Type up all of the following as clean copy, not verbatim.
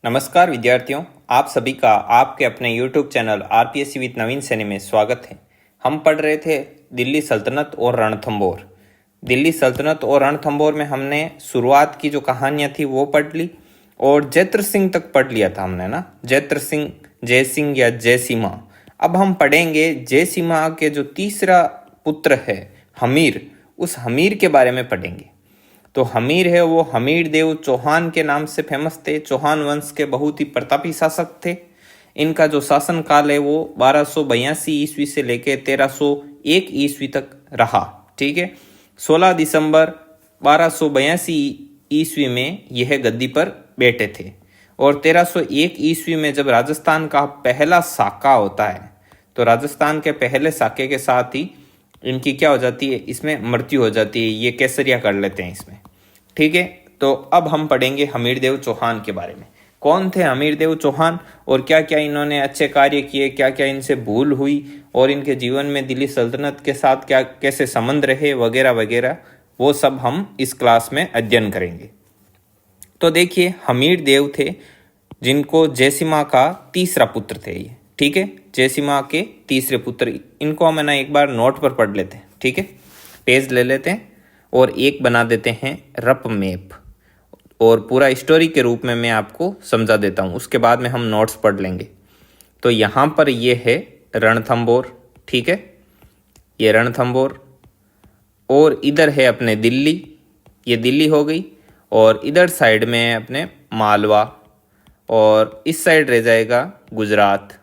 नमस्कार विद्यार्थियों, आप सभी का आपके अपने YouTube चैनल आरपीएससी विद नवीन सैनी में स्वागत है। हम पढ़ रहे थे दिल्ली सल्तनत और रणथंभौर। दिल्ली सल्तनत और रणथंभौर में हमने शुरुआत की जो कहानियां थी वो पढ़ ली और जैत्र सिंह तक पढ़ लिया था हमने ना, जैत्र सिंह, जय सिंह या जयसिम्हा। अब हम पढ़ेंगे जयसिम्हा के जो तीसरा पुत्र है हमीर, उस हमीर के बारे में पढ़ेंगे। तो हमीर है वो हमीर देव चौहान के नाम से फेमस थे। चौहान वंश के बहुत ही प्रतापी शासक थे। इनका जो शासन काल है वो 1282 ईस्वी से लेकर 1301 ईस्वी तक रहा। ठीक है, 16 दिसंबर 1282 ईस्वी में यह गद्दी पर बैठे थे और 1301 ईस्वी में जब राजस्थान का पहला साका होता है तो राजस्थान के पहले साके के साथ ही इनकी क्या हो जाती है, इसमें मृत्यु हो जाती है। ये केसरिया कर लेते हैं इसमें। ठीक है, तो अब हम पढ़ेंगे हमीरदेव चौहान के बारे में। कौन थे हमीरदेव चौहान और क्या क्या इन्होंने अच्छे कार्य किए, क्या क्या इनसे भूल हुई और इनके जीवन में दिल्ली सल्तनत के साथ क्या कैसे संबंध रहे वगैरह वगैरह, वो सब हम इस क्लास में अध्ययन करेंगे। तो देखिए, हमीरदेव थे जिनको जयसिम्हा का तीसरा पुत्र थे ये। ठीक है, जयसिम्हा के तीसरे पुत्र। इनको हम ना एक बार नोट पर पढ़ लेते हैं। ठीक है, पेज ले लेते हैं और एक बना देते हैं रफ मैप और पूरा स्टोरी के रूप में मैं आपको समझा देता हूँ। उसके बाद में हम नोट्स पढ़ लेंगे। तो यहाँ पर ये है रणथंभौर। ठीक है, ये रणथंभौर और इधर है अपने दिल्ली, ये दिल्ली हो गई और इधर साइड में है अपने मालवा और इस साइड रह जाएगा गुजरात।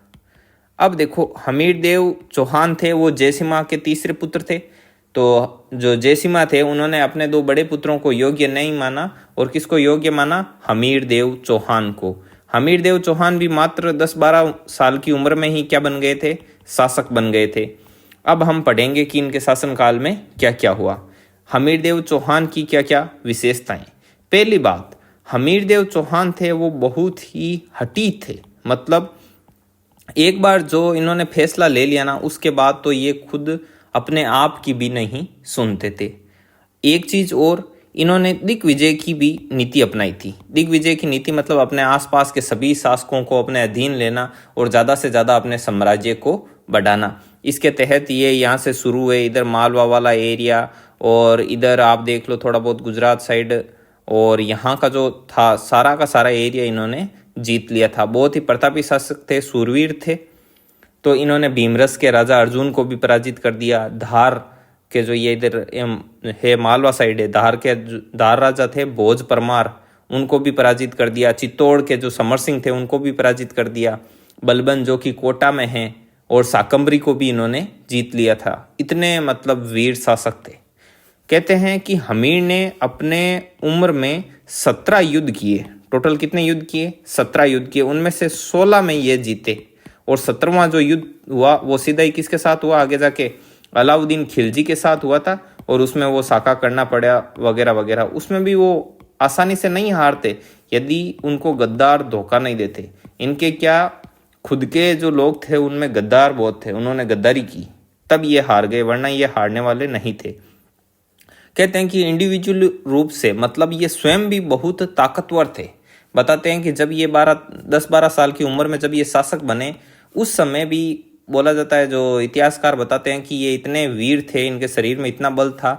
अब देखो, हमीरदेव चौहान थे वो जयसिम्हा के तीसरे पुत्र थे। तो जो जयसिम्हा थे उन्होंने अपने दो बड़े पुत्रों को योग्य नहीं माना और किसको योग्य माना? हमीरदेव चौहान को। हमीरदेव चौहान भी मात्र 10-12 साल की उम्र में ही क्या बन गए थे? शासक बन गए थे। अब हम पढ़ेंगे कि इनके शासनकाल में क्या क्या हुआ, हमीरदेव चौहान की क्या क्या विशेषताएं। पहली बात, हमीरदेव चौहान थे वो बहुत ही हठी थे। मतलब एक बार जो इन्होंने फैसला ले लिया ना, उसके बाद तो ये खुद अपने आप की भी नहीं सुनते थे। एक चीज और, इन्होंने दिग्विजय की भी नीति अपनाई थी। दिग्विजय की नीति मतलब अपने आसपास के सभी शासकों को अपने अधीन लेना और ज़्यादा से ज़्यादा अपने साम्राज्य को बढ़ाना। इसके तहत ये यहाँ से शुरू हुए, इधर मालवा वाला एरिया और इधर आप देख लो थोड़ा बहुत गुजरात साइड और यहाँ का जो था सारा का सारा एरिया इन्होंने जीत लिया था। बहुत ही प्रतापी शासक थे, सूरवीर थे। तो इन्होंने भीमरस के राजा अर्जुन को भी पराजित कर दिया। धार के जो ये इधर है मालवा साइड है, धार राजा थे भोज परमार, उनको भी पराजित कर दिया। चित्तौड़ के जो समर सिंह थे उनको भी पराजित कर दिया। बलबन जो कि कोटा में है और साकंबरी को भी इन्होंने जीत लिया था। इतने मतलब वीर शासक थे। कहते हैं कि हमीर ने अपने उम्र में 17 युद्ध किए। टोटल कितने युद्ध किए? 17 युद्ध किए। उनमें से 16 में ये जीते और 17वां जो युद्ध हुआ वो सीधा ही किसके साथ हुआ? आगे जाके अलाउद्दीन खिलजी के साथ हुआ था और उसमें वो साका करना पड़ा वगैरह वगैरह। उसमें भी वो आसानी से नहीं हारते यदि उनको गद्दार धोखा नहीं देते। इनके क्या खुद के जो लोग थे उनमें गद्दार बहुत थे, उन्होंने गद्दारी की, तब ये हार गए, वरना ये हारने वाले नहीं थे। कहते हैं कि इंडिविजुअल रूप से मतलब ये स्वयं भी बहुत ताकतवर थे। बताते हैं कि जब ये 10-12 साल की उम्र में जब ये शासक बने, उस समय भी बोला जाता है, जो इतिहासकार बताते हैं कि ये इतने वीर थे, इनके शरीर में इतना बल था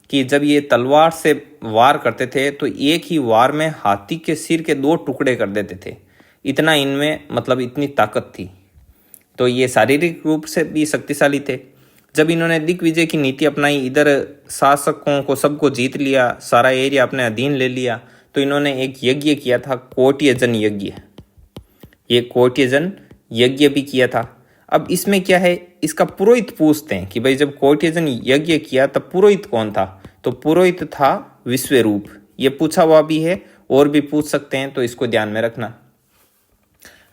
कि जब ये तलवार से वार करते थे तो एक ही वार में हाथी के सिर के 2 टुकड़े कर देते थे। इतना इनमें मतलब इतनी ताकत थी। तो ये शारीरिक रूप से भी शक्तिशाली थे। जब इन्होंने दिग्विजय की नीति अपनाई, इधर शासकों को सबको जीत लिया, सारा एरिया अपने अधीन ले लिया, तो इन्होंने एक यज्ञ किया था, कोट्यजन यज्ञ। ये कोट्यजन यज्ञ भी किया था। अब इसमें क्या है, इसका पुरोहित पूछते हैं कि भाई जब कोट्यजन यज्ञ किया तब पुरोहित कौन था? तो पुरोहित था विश्वरूप। ये पूछा हुआ भी है और भी पूछ सकते हैं, तो इसको ध्यान में रखना।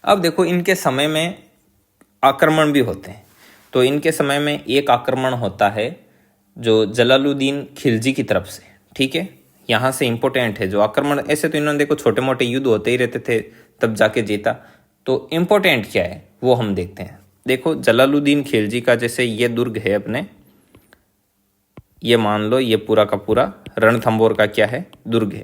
अब देखो, इनके समय में आक्रमण भी होते हैं। तो इनके समय में एक आक्रमण होता है जो जलालुद्दीन खिलजी की तरफ से। ठीक है, यहाँ से इम्पोर्टेंट है जो आक्रमण। ऐसे तो इन्होंने देखो छोटे मोटे युद्ध होते ही रहते थे, तब जाके जीता। तो इम्पोर्टेंट क्या है वो हम देखते हैं। देखो, जलालुद्दीन खिलजी का जैसे ये दुर्ग है अपने, ये मान लो ये पूरा का पूरा रणथंभौर का क्या है? दुर्ग है।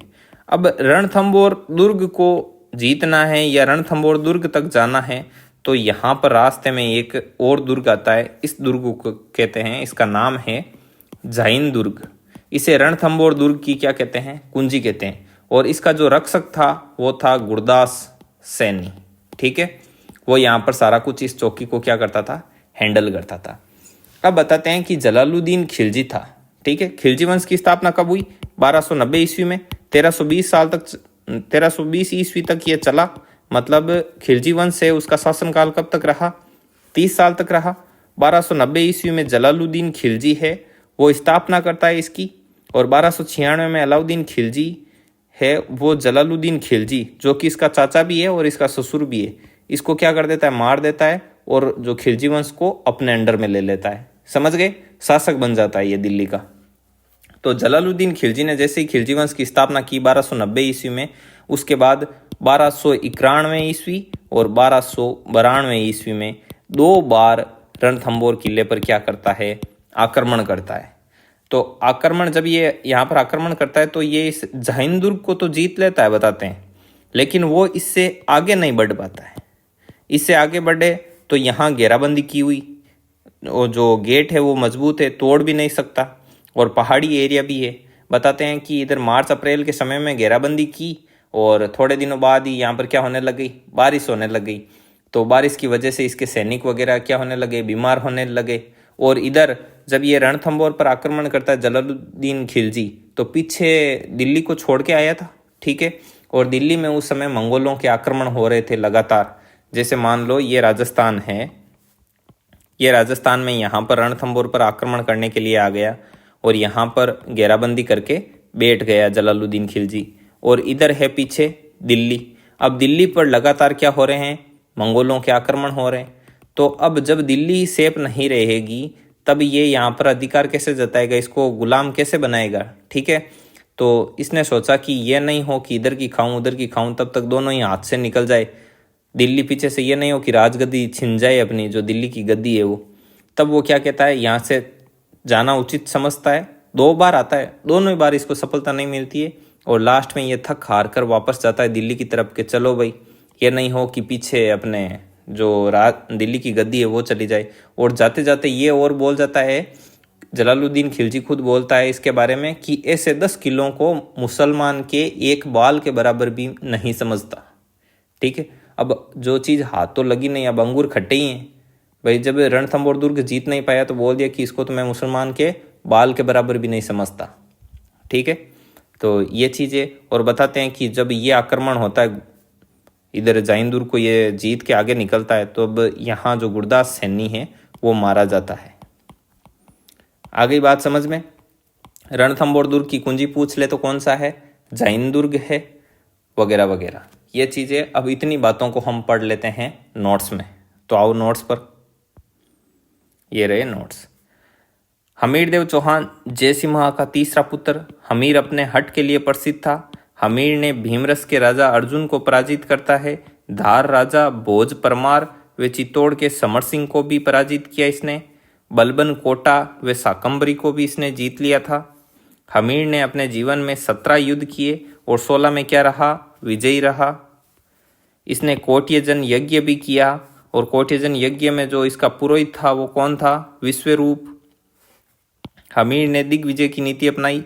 अब रणथंभौर दुर्ग को जीतना है या रणथंभौर दुर्ग तक जाना है तो यहाँ पर रास्ते में एक और दुर्ग आता है। इस दुर्ग को कहते हैं, इसका नाम है जाइन दुर्ग। इसे रणथंभौर दुर्ग की क्या कहते हैं, कुंजी कहते हैं। और इसका जो रक्षक था वो था गुरदास सैनी। ठीक है, वो यहाँ पर सारा कुछ इस चौकी को क्या करता था, हैंडल करता था। अब बताते हैं कि जलालुद्दीन खिलजी था। ठीक है, खिलजी वंश की स्थापना कब हुई, 1290 ईस्वी में। 1320 ईस्वी तक ये चला। मतलब खिलजी वंश है उसका शासनकाल कब तक रहा, 30 साल तक रहा। 1290 ईस्वी में जलालुद्दीन खिलजी है वो स्थापना करता है इसकी। और 1296 में अलाउद्दीन खिलजी है, वो जलालुद्दीन खिलजी जो कि इसका चाचा भी है और इसका ससुर भी है, इसको क्या कर देता है, मार देता है और जो खिलजी वंश को अपने अंडर में ले लेता है। समझ गए, शासक बन जाता है ये दिल्ली का। तो जलालुद्दीन खिलजी ने जैसे ही खिलजी वंश की स्थापना की 1290 ईस्वी में, उसके बाद 1291 ईस्वी और 1292 ईस्वी में 2 बार रणथंभौर किले पर क्या करता है, आक्रमण करता है। तो आक्रमण जब ये यहाँ पर आक्रमण करता है तो ये इस जैन दुर्ग को तो जीत लेता है बताते हैं, लेकिन वो इससे आगे नहीं बढ़ पाता है। इससे आगे बढ़े तो यहाँ घेराबंदी की हुई, और जो गेट है वो मजबूत है, तोड़ भी नहीं सकता, और पहाड़ी एरिया भी है। बताते हैं कि इधर मार्च अप्रैल के समय में घेराबंदी की और थोड़े दिनों बाद ही यहाँ पर क्या होने लग गई, बारिश होने लग गई। तो बारिश की वजह से इसके सैनिक वगैरह क्या होने लगे, बीमार होने लगे। और इधर जब ये रणथंभौर पर आक्रमण करता है जलालुद्दीन खिलजी, तो पीछे दिल्ली को छोड़ के आया था। ठीक है, और दिल्ली में उस समय मंगोलों के आक्रमण हो रहे थे लगातार। जैसे मान लो ये राजस्थान है, ये राजस्थान में यहाँ पर रणथंभौर पर आक्रमण करने के लिए आ गया और यहाँ पर घेराबंदी करके बैठ गया जलालुद्दीन खिलजी। और इधर है पीछे दिल्ली। अब दिल्ली पर लगातार क्या हो रहे हैं, मंगोलों के आक्रमण हो रहे हैं। तो अब जब दिल्ली सेफ नहीं रहेगी तब ये यहाँ पर अधिकार कैसे जताएगा, इसको गुलाम कैसे बनाएगा। ठीक है, तो इसने सोचा कि ये नहीं हो कि इधर की खाऊं उधर की खाऊं, तब तक दोनों ही हाथ से निकल जाए। दिल्ली पीछे से ये नहीं हो कि राजगद्दी छिन जाए अपनी, जो दिल्ली की गद्दी है वो। तब वो क्या कहता है, यहाँ से जाना उचित समझता है। 2 बार आता है, दोनों ही बार इसको सफलता नहीं मिलती है और लास्ट में ये थक हार कर वापस जाता है दिल्ली की तरफ के चलो भाई, ये नहीं हो कि पीछे अपने जो दिल्ली की गद्दी है वो चली जाए। और जाते जाते ये और बोल जाता है, जलालुद्दीन खिलजी खुद बोलता है इसके बारे में कि ऐसे 10 किलों को मुसलमान के एक बाल के बराबर भी नहीं समझता। ठीक है, अब जो चीज़ हाथ तो लगी नहीं, अब अंगूर खट्टे ही हैं भाई। जब रणथंभौर दुर्ग जीत नहीं पाया तो बोल दिया कि इसको तो मैं मुसलमान के बाल के बराबर भी नहीं समझता। ठीक है, तो ये चीज़ें। और बताते हैं कि जब ये आक्रमण होता है इधर जैन दुर्ग को, ये जीत के आगे निकलता है, तो अब यहाँ जो गुरदास सैनी है वो मारा जाता है। आ गई बात समझ में। रणथंभौर दुर्ग की कुंजी पूछ ले तो कौन सा है, जैन दुर्ग है, वगैरह वगैरह ये चीज़ें। अब इतनी बातों को हम पढ़ लेते हैं नोट्स में। तो आओ नोट्स पर, ये रहे नोट्स। हमीरदेव चौहान जयसिम्हा का तीसरा पुत्र। हमीर अपने हट के लिए प्रसिद्ध था। हमीर ने भीमरस के राजा अर्जुन को पराजित करता है। धार राजा भोज परमार व चित्तौड़ के समर सिंह को भी पराजित किया इसने। बलबन कोटा व साकंबरी को भी इसने जीत लिया था। हमीर ने अपने जीवन में 17 युद्ध किए और 16 में क्या रहा, विजयी रहा। इसने कोट्यजन यज्ञ भी किया और कोट्यजन यज्ञ में जो इसका पुरोहित था वो कौन था, विश्वरूप। हमीर ने दिग्विजय की नीति अपनाई।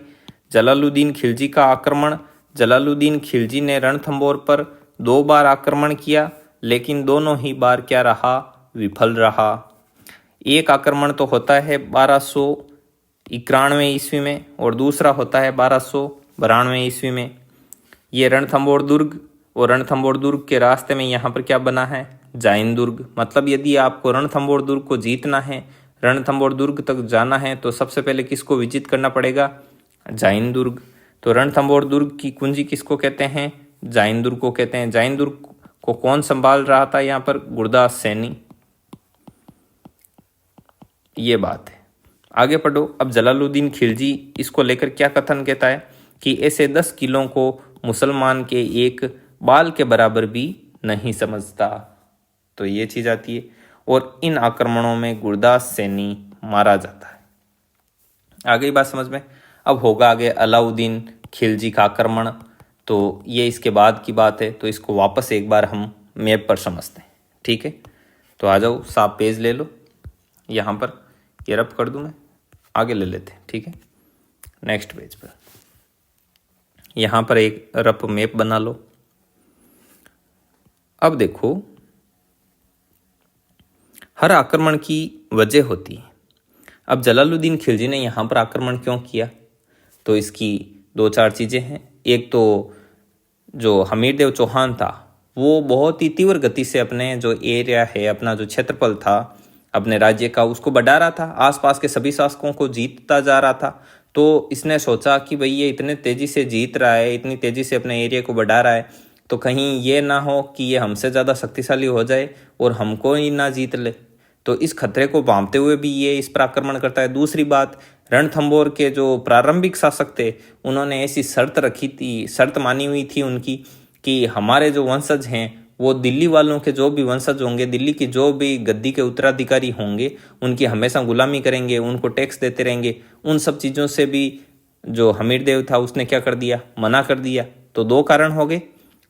जलालुद्दीन खिलजी का आक्रमण। जलालुद्दीन खिलजी ने रणथंभौर पर 2 बार आक्रमण किया, लेकिन दोनों ही बार क्या रहा, विफल रहा। एक आक्रमण तो होता है 1291 ईस्वी में और दूसरा होता है 1292 ईस्वी में। ये रणथंभौर दुर्ग, और रणथंभौर दुर्ग के रास्ते में यहाँ पर क्या बना है, जैन दुर्ग। मतलब यदि आपको रणथंभौर दुर्ग को जीतना है, रणथंभौर दुर्ग तक जाना है, तो सबसे पहले किसको विजिट करना पड़ेगा, जैन दुर्ग। तो रणथंभौर दुर्ग की कुंजी किसको कहते हैं, जैन दुर्ग को कहते हैं। जैन दुर्ग को कौन संभाल रहा था यहाँ पर, गुरदास सैनी। ये बात है। आगे पढ़ो। अब जलालुद्दीन खिलजी इसको लेकर क्या कथन कहता है कि ऐसे 10 किलों को मुसलमान के एक बाल के बराबर भी नहीं समझता। तो ये चीज आती है। और इन आक्रमणों में गुरदास सैनी मारा जाता है। आ गई बात समझ में। अब होगा आगे अलाउद्दीन खिलजी का आक्रमण। तो ये इसके बाद की बात है, तो इसको वापस एक बार हम मैप पर समझते हैं। ठीक है, तो आ जाओ, साफ पेज ले लो, यहाँ पर ये रब कर दूँ मैं, आगे ले लेते हैं। ठीक है, नेक्स्ट पेज पर यहाँ पर एक रफ मैप बना लो। अब देखो, हर आक्रमण की वजह होती है। अब जलालुद्दीन खिलजी ने यहाँ पर आक्रमण क्यों किया, तो इसकी दो चार चीज़ें हैं। एक तो जो हमीर देव चौहान था वो बहुत ही तीव्र गति से अपने जो एरिया है, अपना जो क्षेत्रफल था अपने राज्य का, उसको बढ़ा रहा था, आसपास के सभी शासकों को जीतता जा रहा था। तो इसने सोचा कि भाई ये इतने तेज़ी से जीत रहा है, इतनी तेज़ी से अपने एरिया को बढ़ा रहा है, तो कहीं ये ना हो कि ये हमसे ज़्यादा शक्तिशाली हो जाए और हमको ही ना जीत ले। तो इस खतरे को भांपते हुए भी ये इस पर आक्रमण करता है। दूसरी बात, रणथंभौर के जो प्रारंभिक शासक थे उन्होंने ऐसी शर्त रखी थी, शर्त मानी हुई थी उनकी, कि हमारे जो वंशज हैं वो दिल्ली वालों के जो भी वंशज होंगे, दिल्ली की जो भी गद्दी के उत्तराधिकारी होंगे, उनकी हमेशा गुलामी करेंगे, उनको टैक्स देते रहेंगे। उन सब चीज़ों से भी जो हमीर देव था उसने क्या कर दिया, मना कर दिया। तो दो कारण हो गए।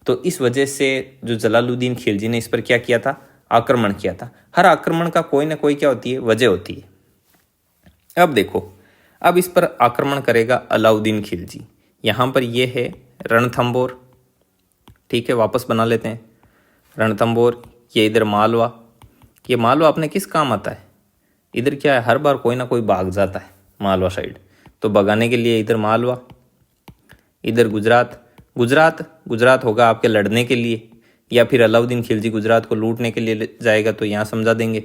तो इस वजह से जो जलालुद्दीन खिलजी ने इस पर क्या किया था, आक्रमण किया था। हर आक्रमण का कोई ना कोई क्या होती है, वजह होती है। अब देखो, अब इस पर आक्रमण करेगा अलाउद्दीन खिलजी। यहाँ पर ये है रणथंभौर। ठीक है, वापस बना लेते हैं रणथंभौर। ये इधर मालवा। ये मालवा अपने किस काम आता है, इधर क्या है, हर बार कोई ना कोई भाग जाता है मालवा साइड, तो भगाने के लिए इधर मालवा। इधर गुजरात। गुजरात होगा आपके लड़ने के लिए, या फिर अलाउद्दीन खिलजी गुजरात को लूटने के लिए जाएगा, तो यहाँ समझा देंगे।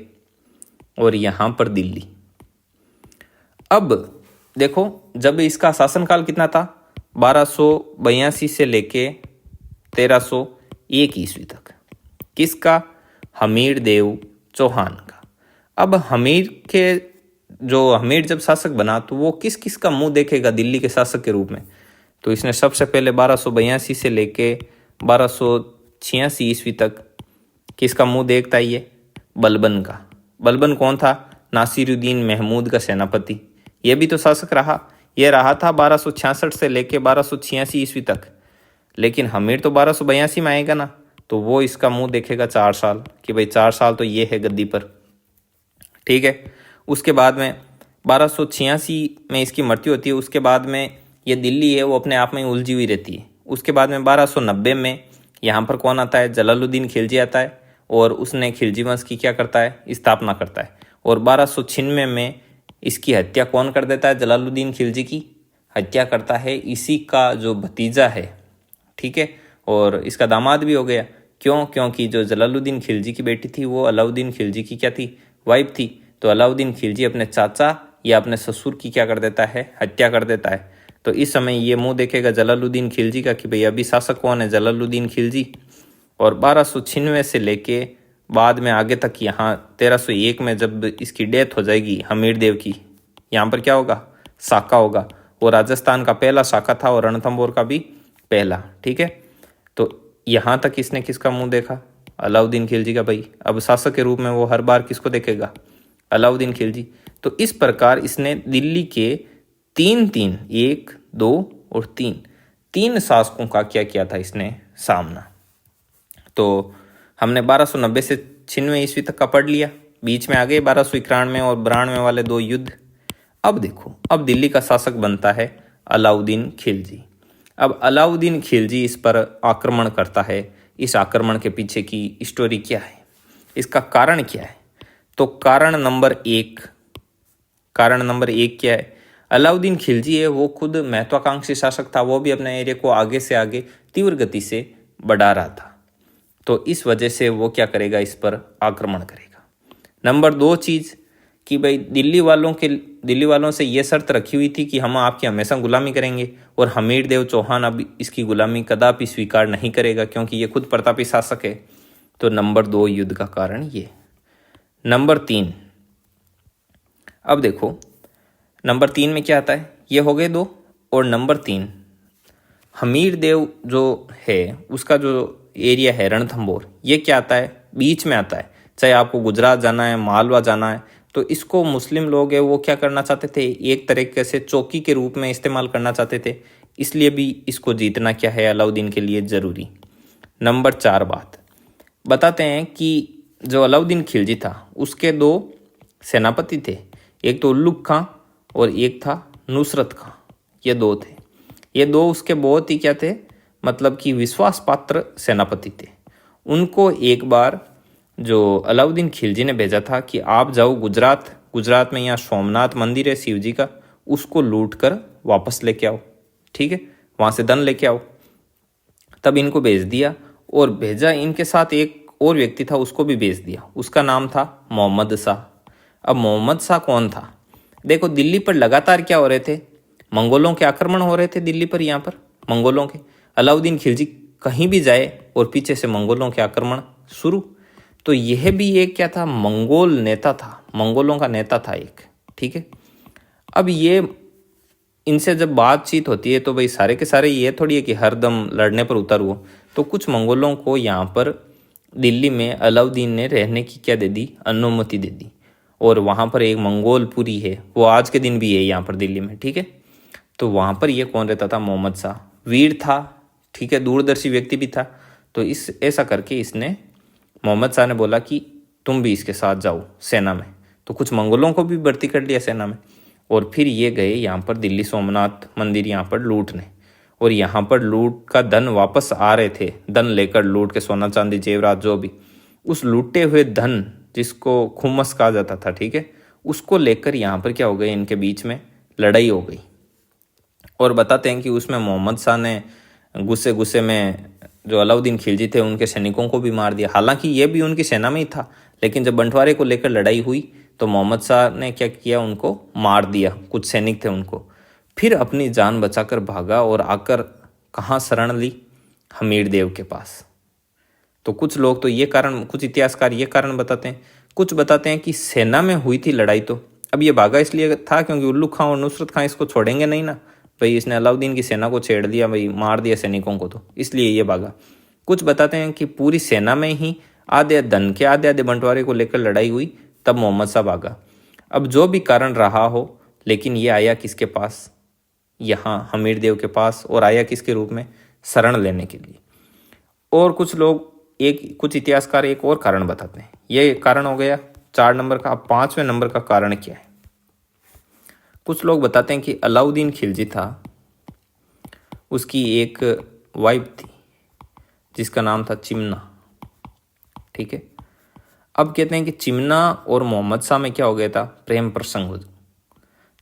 और यहाँ पर दिल्ली। अब देखो, जब इसका शासनकाल कितना था, 1282 से लेके 1301 ईस्वी तक। किसका, हमीर देव चौहान का। अब हमीर जब शासक बना तो वो किस किस का मुंह देखेगा दिल्ली के शासक के रूप में, तो इसने सबसे पहले 1282 से लेके 1286 ईस्वी तक किसका मुंह देखता है, ये बलबन का। बलबन कौन था, नासिरुद्दीन महमूद का सेनापति। ये भी तो शासक रहा, ये रहा था 1266 से लेके 1286 ईस्वी तक। लेकिन हमीर तो 1282 में आएगा ना, तो वो इसका मुंह देखेगा 4 साल, कि भाई 4 साल तो ये है गद्दी पर। ठीक है, उसके बाद में 1286 में इसकी मृत्यु होती है। उसके बाद में ये दिल्ली है वो अपने आप में उलझी हुई रहती है। उसके बाद में 1290 में यहाँ पर कौन आता है, जलालुद्दीन खिलजी आता है, और उसने खिलजी वंश की क्या करता है, स्थापना करता है। और 1296 में इसकी हत्या कौन कर देता है, जलालुद्दीन खिलजी की हत्या करता है इसी का जो भतीजा है। ठीक है, और इसका दामाद भी हो गया। क्यों, क्योंकि जो जलालुद्दीन खिलजी की बेटी थी वो अलाउद्दीन खिलजी की क्या थी, वाइफ थी। तो अलाउद्दीन खिलजी अपने चाचा या अपने ससुर की क्या कर देता है, हत्या कर देता है। तो इस समय ये मुंह देखेगा जलालुद्दीन खिलजी का कि भाई अभी शासक कौन है, जलालुद्दीन खिलजी। और 1296 से लेके बाद में आगे तक, यहाँ 1301 में जब इसकी डेथ हो जाएगी हमीर देव की, यहाँ पर क्या होगा, साका होगा। वो राजस्थान का पहला साका था और रणथंभौर का भी पहला। ठीक है, तो यहाँ तक इसने किसका मुंह देखा, अलाउद्दीन खिलजी का। भाई अब शासक के रूप में वो हर बार किसको देखेगा, अलाउद्दीन खिलजी। तो इस प्रकार इसने दिल्ली के 1, 2 और 3 शासकों का क्या किया था इसने सामना। तो हमने 1290 से 96 ईस्वी तक का पढ़ लिया। बीच में आ गए 1291 और 92 वाले 2 युद्ध। अब देखो, अब दिल्ली का शासक बनता है अलाउद्दीन खिलजी। अब अलाउद्दीन खिलजी इस पर आक्रमण करता है। इस आक्रमण के पीछे की स्टोरी क्या है, इसका कारण क्या है, तो कारण नंबर एक क्या है, अलाउद्दीन खिलजी है वो खुद महत्वाकांक्षी शासक था। वो भी अपने एरिया को आगे से आगे तीव्र गति से बढ़ा रहा था। तो इस वजह से वो क्या करेगा, इस पर आक्रमण करेगा। नंबर 2 चीज़ कि भाई दिल्ली वालों से ये शर्त रखी हुई थी कि हम आपकी हमेशा गुलामी करेंगे, और हमीर देव चौहान अब इसकी गुलामी कदापि स्वीकार नहीं करेगा क्योंकि ये खुद प्रतापी शासक है। तो नंबर 2 युद्ध का कारण ये। नंबर 3, अब देखो नंबर 3 में क्या आता है, ये हो गए 2। और नंबर 3, हमीर देव जो है उसका जो एरिया है रणथंभौर, ये क्या आता है, बीच में आता है। चाहे आपको गुजरात जाना है, मालवा जाना है, तो इसको मुस्लिम लोग है वो क्या करना चाहते थे, एक तरीके से चौकी के रूप में इस्तेमाल करना चाहते थे इसलिए भी इसको जीतना क्या है अलाउद्दीन के लिए ज़रूरी। नंबर 4 बात बताते हैं कि जो अलाउद्दीन खिलजी था उसके 2 सेनापति थे, एक तो उल्लुग खां और एक था नुसरत खां। ये 2 थे, ये 2 उसके बहुत ही क्या थे, मतलब कि विश्वास पात्र सेनापति थे। उनको एक बार जो अलाउद्दीन खिलजी ने भेजा था कि आप जाओ गुजरात में यहाँ सोमनाथ मंदिर है शिव जी का, उसको लूट कर वापस लेके आओ, ठीक है, वहाँ से धन लेके आओ। तब इनको भेज दिया और भेजा, इनके साथ एक और व्यक्ति था उसको भी भेज दिया, उसका नाम था मोहम्मद शाह। अब मोहम्मद शाह कौन था? देखो दिल्ली पर लगातार क्या हो रहे थे, मंगोलों के आक्रमण हो रहे थे दिल्ली पर, यहाँ पर मंगोलों के। अलाउद्दीन खिलजी कहीं भी जाए और पीछे से मंगोलों के आक्रमण शुरू। तो यह भी एक क्या था, मंगोल नेता था, मंगोलों का नेता था एक, ठीक है। अब ये इनसे जब बातचीत होती है तो भाई सारे के सारे ये थोड़ी है कि हरदम लड़ने पर उतर हुआ। तो कुछ मंगोलों को यहाँ पर दिल्ली में अलाउद्दीन ने रहने की क्या दे दी, अनुमति दे दी। और वहाँ पर एक मंगोलपुरी है, वो आज के दिन भी है यहाँ पर दिल्ली में, ठीक है। तो वहाँ पर ये कौन रहता था, मोहम्मद शाह, वीर था, ठीक है, दूरदर्शी व्यक्ति भी था। तो इस ऐसा करके इसने, मोहम्मद शाह ने बोला कि तुम भी इसके साथ जाओ सेना में। तो कुछ मंगोलों को भी भर्ती कर लिया सेना में। और फिर ये गए यहाँ पर दिल्ली सोमनाथ मंदिर यहाँ पर लूटने। और यहाँ पर लूट का धन वापस आ रहे थे, धन लेकर लूट के, सोना चांदी जेवरात जो भी, उस लूटे हुए धन जिसको खुम्मस कहा जाता था, ठीक है, उसको लेकर यहाँ पर क्या हो गए, इनके बीच में लड़ाई हो गई। और बताते हैं कि उसमें मोहम्मद शाह ने गुस्से गुस्से में जो अलाउद्दीन खिलजी थे उनके सैनिकों को भी मार दिया। हालांकि ये भी उनकी सेना में ही था, लेकिन जब बंटवारे को लेकर लड़ाई हुई तो मोहम्मद शाह ने क्या किया, उनको मार दिया, कुछ सैनिक थे उनको। फिर अपनी जान बचाकर भागा और आकर कहाँ शरण ली, हमीर देव के पास। तो कुछ लोग तो ये कारण, कुछ इतिहासकार ये कारण बताते हैं, कुछ बताते हैं कि सेना में हुई थी लड़ाई। तो अब ये भागा इसलिए था क्योंकि उल्लुग खां और नुसरत खां इसको छोड़ेंगे नहीं ना, भाई इसने अलाउद्दीन की सेना को छेड़ दिया, भाई मार दिया सैनिकों को, तो इसलिए ये भागा। कुछ बताते हैं कि पूरी सेना में ही आधे धन के आधे आधे बंटवारे को लेकर लड़ाई हुई, तब मोहम्मद शाह भागा। अब जो भी कारण रहा हो, लेकिन ये आया किसके पास, यहाँ हमीर देव के पास, और आया किसके रूप में, शरण लेने के लिए। और कुछ लोग, कुछ इतिहासकार एक और कारण बताते हैं। ये कारण हो गया 4 नंबर का। अब 5वें नंबर का कारण क्या है? कुछ लोग बताते हैं कि अलाउद्दीन खिलजी था, उसकी एक वाइफ थी जिसका नाम था चिमना, ठीक है। अब कहते हैं कि चिमना और मोहम्मद शाह में क्या हो गया था, प्रेम प्रसंग हो।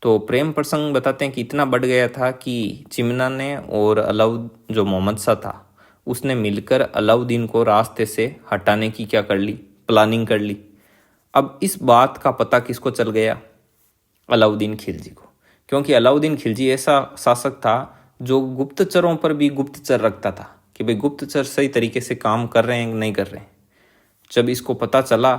तो प्रेम प्रसंग बताते हैं कि इतना बढ़ गया था कि चिमना ने और जो मोहम्मद शाह था उसने मिलकर अलाउद्दीन को रास्ते से हटाने की क्या कर ली, प्लानिंग कर ली। अब इस बात का पता किसको चल गया, अलाउद्दीन खिलजी को, क्योंकि अलाउद्दीन खिलजी ऐसा शासक था जो गुप्तचरों पर भी गुप्तचर रखता था कि भाई गुप्तचर सही तरीके से काम कर रहे हैं नहीं कर रहे हैं। जब इसको पता चला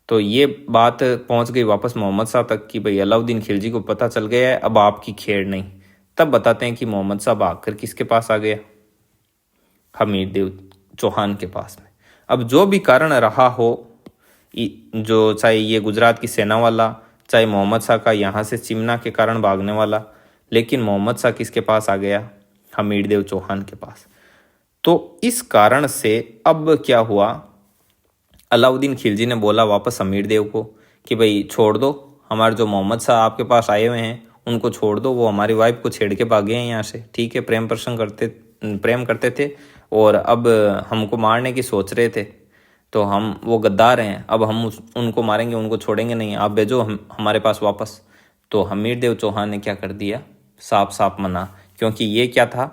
तो ये बात पहुंच गई वापस मोहम्मद शाह तक कि भाई अलाउद्दीन खिलजी को पता चल गया है, अब आपकी खेड़ नहीं। तब बताते हैं कि मोहम्मद शाह भागकर किसके पास आ गया, हमीर देव चौहान के पास में। अब जो भी कारण रहा हो, जो चाहे ये गुजरात की सेना वाला, चाहे मोहम्मद शाह का यहाँ से चिमना के कारण भागने वाला, लेकिन मोहम्मद शाह किसके पास आ गया, हमीर देव चौहान के पास। तो इस कारण से अब क्या हुआ, अलाउद्दीन खिलजी ने बोला वापस हमीर देव को कि भाई छोड़ दो, हमारे जो मोहम्मद शाह आपके पास आए हुए हैं उनको छोड़ दो, वो हमारी वाइफ को छेड़ के भागे हैं यहाँ से, ठीक है, प्रेम करते थे और अब हमको मारने की सोच रहे थे, तो वो गद्दार हैं, अब हम उनको मारेंगे, उनको छोड़ेंगे नहीं, आप भेजो हमारे पास वापस। तो हमीर देव चौहान ने क्या कर दिया, साफ साफ मना, क्योंकि ये क्या था,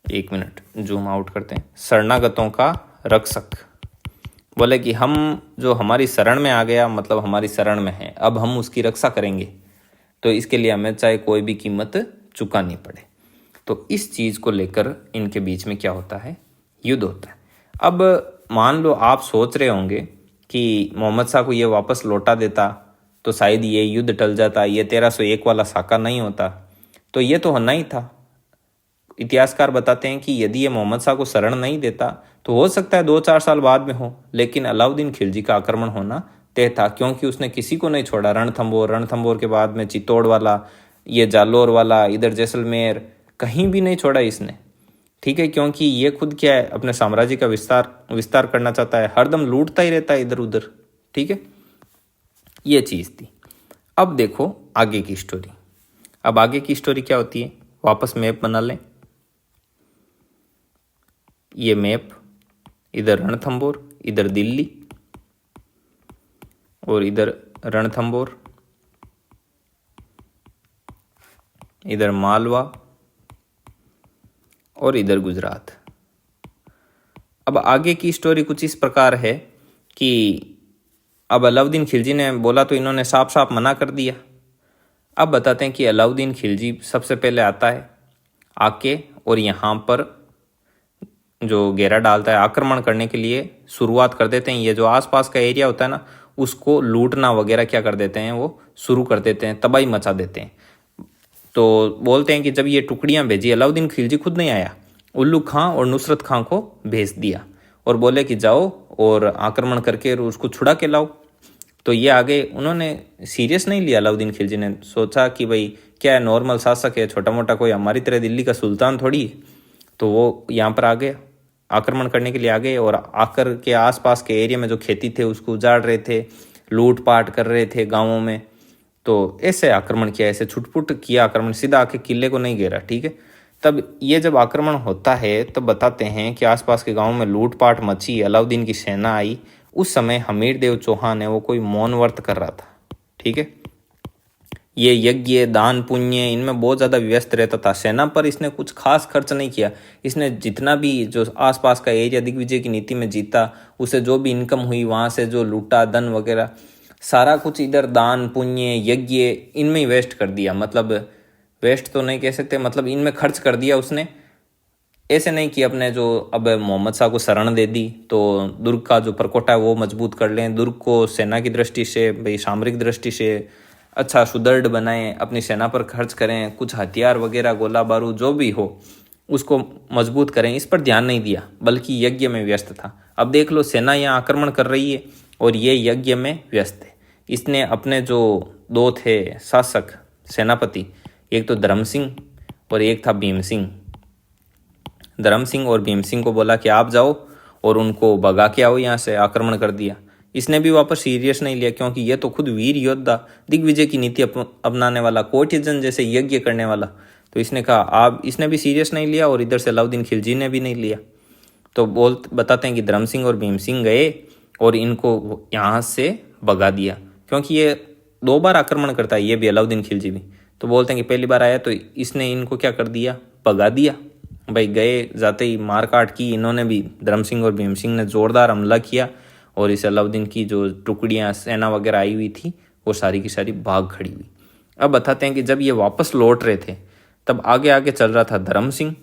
1 मिनट जूम आउट करते हैं, शरणागतों का रक्षक। बोले कि हम जो हमारी शरण में आ गया, मतलब हमारी शरण में है, अब हम उसकी रक्षा करेंगे, तो इसके लिए हमें चाहे कोई भी कीमत चुकानी पड़े। तो इस चीज़ को लेकर इनके बीच में क्या होता है, युद्ध होता है। अब मान लो आप सोच रहे होंगे कि मोहम्मद शाह को ये वापस लौटा देता तो शायद ये युद्ध टल जाता, ये 1301 वाला साका नहीं होता। तो ये तो होना ही था। इतिहासकार बताते हैं कि यदि ये मोहम्मद शाह को शरण नहीं देता तो हो सकता है 2-4 साल बाद में हो, लेकिन अलाउद्दीन खिलजी का आक्रमण होना तय था, क्योंकि उसने किसी को नहीं छोड़ा। रणथंभौर के बाद में चित्तौड़ वाला, ये जालोर वाला, इधर जैसलमेर, कहीं भी नहीं छोड़ा इसने, ठीक है, क्योंकि ये खुद क्या है, अपने साम्राज्य का विस्तार करना चाहता है, हरदम लूटता ही रहता है इधर उधर, ठीक है। ये चीज़ थी। अब देखो आगे की स्टोरी। अब आगे की स्टोरी क्या होती है, वापस मैप बना लें। ये मैप, इधर रणथंबोर, इधर दिल्ली, और इधर रणथंबोर, इधर मालवा, और इधर गुजरात। अब आगे की स्टोरी कुछ इस प्रकार है कि अब अलाउद्दीन खिलजी ने बोला तो इन्होंने साफ साफ मना कर दिया। अब बताते हैं कि अलाउद्दीन खिलजी सबसे पहले आता है आके, और यहाँ पर जो घेरा डालता है आक्रमण करने के लिए शुरुआत कर देते हैं। ये जो आसपास का एरिया होता है ना, उसको लूटना वगैरह क्या कर देते हैं, वो शुरू कर देते हैं, तबाही मचा देते हैं। तो बोलते हैं कि जब ये टुकड़ियां भेजी, अलाउद्दीन खिलजी खुद नहीं आया, उल्लू खां और नुसरत खां को भेज दिया और बोले कि जाओ और आक्रमण करके उसको छुड़ा के लाओ। तो ये आगे उन्होंने सीरियस नहीं लिया। अलाउद्दीन खिलजी ने सोचा कि भाई क्या है, नॉर्मल शासक है, छोटा मोटा कोई हमारी तरह दिल्ली का सुल्तान थोड़ी है। तो वो यहाँ पर आ गए, आक्रमण करने के लिए आ गए, और आकर के आसपास के एरिया में जो खेती थे उसको उजाड़ रहे थे, लूटपाट कर रहे थे गाँवों में। तो ऐसे आक्रमण किया, ऐसे छुटपुट किया आक्रमण, सीधा आके किले को नहीं घेरा, ठीक है। तब ये जब आक्रमण होता है तब बताते हैं कि आसपास के गाँव में लूटपाट मची, अलाउद्दीन की सेना आई। उस समय हमीर देव चौहान है वो कोई मौन व्रत कर रहा था, ठीक है। ये यज्ञ दान पुण्य इनमें बहुत ज़्यादा व्यस्त रहता था। सेना पर इसने कुछ खास खर्च नहीं किया। इसने जितना भी जो आसपास का एरिया दिग्विजय की नीति में जीता, उसे जो भी इनकम हुई वहाँ से जो लूटा धन वगैरह, सारा कुछ इधर दान पुण्य यज्ञ इनमें ही वेस्ट कर दिया। मतलब वेस्ट तो नहीं कह सकते, मतलब इनमें खर्च कर दिया उसने। ऐसे नहीं कि अपने जो अब मोहम्मद शाह को शरण दे दी तो दुर्ग का जो परकोटा है वो मजबूत कर लें, दुर्ग को सेना की दृष्टि से भाई सामरिक दृष्टि से अच्छा सुदृढ़ बनाएं, अपनी सेना पर खर्च करें, कुछ हथियार वगैरह गोला बारूद जो भी हो उसको मजबूत करें, इस पर ध्यान नहीं दिया, बल्कि यज्ञ में व्यस्त था। अब देख लो सेना यहाँ आक्रमण कर रही है और ये यज्ञ में व्यस्त है। इसने अपने जो दो थे शासक सेनापति, एक तो धर्म सिंह और एक था भीम सिंह, धर्म सिंह और भीम सिंह को बोला कि आप जाओ और उनको भगा के आओ, यहाँ से आक्रमण कर दिया। इसने भी वापस सीरियस नहीं लिया, क्योंकि ये तो खुद वीर योद्धा, दिग्विजय की नीति अपनाने वाला, कोटिजन जैसे यज्ञ करने वाला। तो इसने कहा आप, इसने भी सीरियस नहीं लिया और इधर से अलाउद्दीन खिलजी ने भी नहीं लिया। तो बताते हैं कि धर्म सिंह और भीम सिंह गए और इनको यहाँ से भगा दिया, क्योंकि ये 2 बार आक्रमण करता है, ये भी अलाउद्दीन खिलजी भी। तो बोलते हैं कि पहली बार आया तो इसने इनको क्या कर दिया, भगा दिया। भाई गए, जाते ही मार काट की इन्होंने भी, धर्म सिंह और भीम सिंह ने जोरदार हमला किया और इस अलाउद्दीन की जो टुकड़ियाँ सेना वगैरह आई हुई थी वो सारी की सारी भाग खड़ी हुई। अब बताते हैं कि जब ये वापस लौट रहे थे तब आगे आगे चल रहा था धर्म सिंह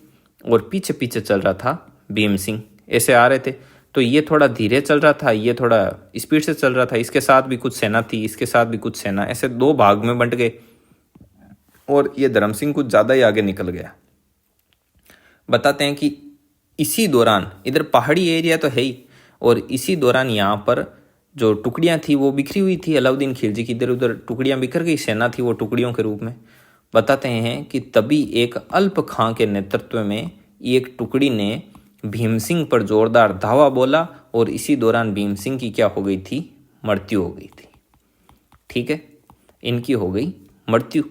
और पीछे पीछे चल रहा था भीम सिंह। ऐसे आ रहे थे तो ये थोड़ा धीरे चल रहा था, ये थोड़ा स्पीड से चल रहा था। इसके साथ भी कुछ सेना थी, इसके साथ भी कुछ सेना, ऐसे 2 भाग में बंट गए और ये धर्म सिंह कुछ ज़्यादा ही आगे निकल गया। बताते हैं कि इसी दौरान, इधर पहाड़ी एरिया तो है ही, और इसी दौरान यहाँ पर जो टुकड़ियाँ थी वो बिखरी हुई थी अलाउद्दीन खिलजी की, इधर उधर टुकड़ियाँ बिखर गई, सेना थी वो टुकड़ियों के रूप में। बताते हैं कि तभी एक अल्प खां के नेतृत्व में एक टुकड़ी ने भीम सिंह पर जोरदार धावा बोला और इसी दौरान भीम सिंह की क्या हो गई थी, मृत्यु हो गई थी, ठीक है, इनकी हो गई मृत्यु।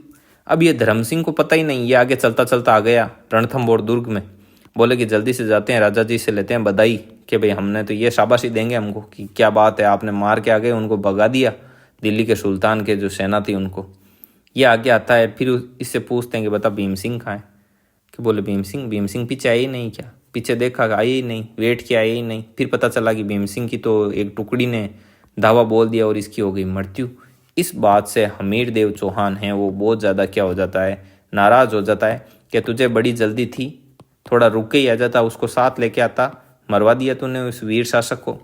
अब ये धर्म सिंह को पता ही नहीं, ये आगे चलता चलता आ गया रणथंभौर दुर्ग में। बोले कि जल्दी से जाते हैं, राजा जी से लेते हैं बधाई कि भाई हमने तो ये शाबाशी देंगे हमको कि क्या बात है, आपने मार के आ गए, उनको भगा दिया, दिल्ली के सुल्तान के जो सेना थी उनको। ये आगे आता है, फिर इससे पूछते हैं कि बता भीम सिंह कहाँ है। कि बोले भीम सिंह पीछे आए ही नहीं क्या, पीछे देखा आए ही नहीं, वेट किया आए ही नहीं। फिर पता चला कि भीम सिंह की तो एक टुकड़ी ने धावा बोल दिया और इसकी हो गई मृत्यु। इस बात से हमीर देव चौहान है वो बहुत ज़्यादा क्या हो जाता है, नाराज़ हो जाता है कि तुझे बड़ी जल्दी थी, थोड़ा रुक के ही आ जाता, उसको साथ लेके आता, मरवा दिया तूने उस वीर शासक को।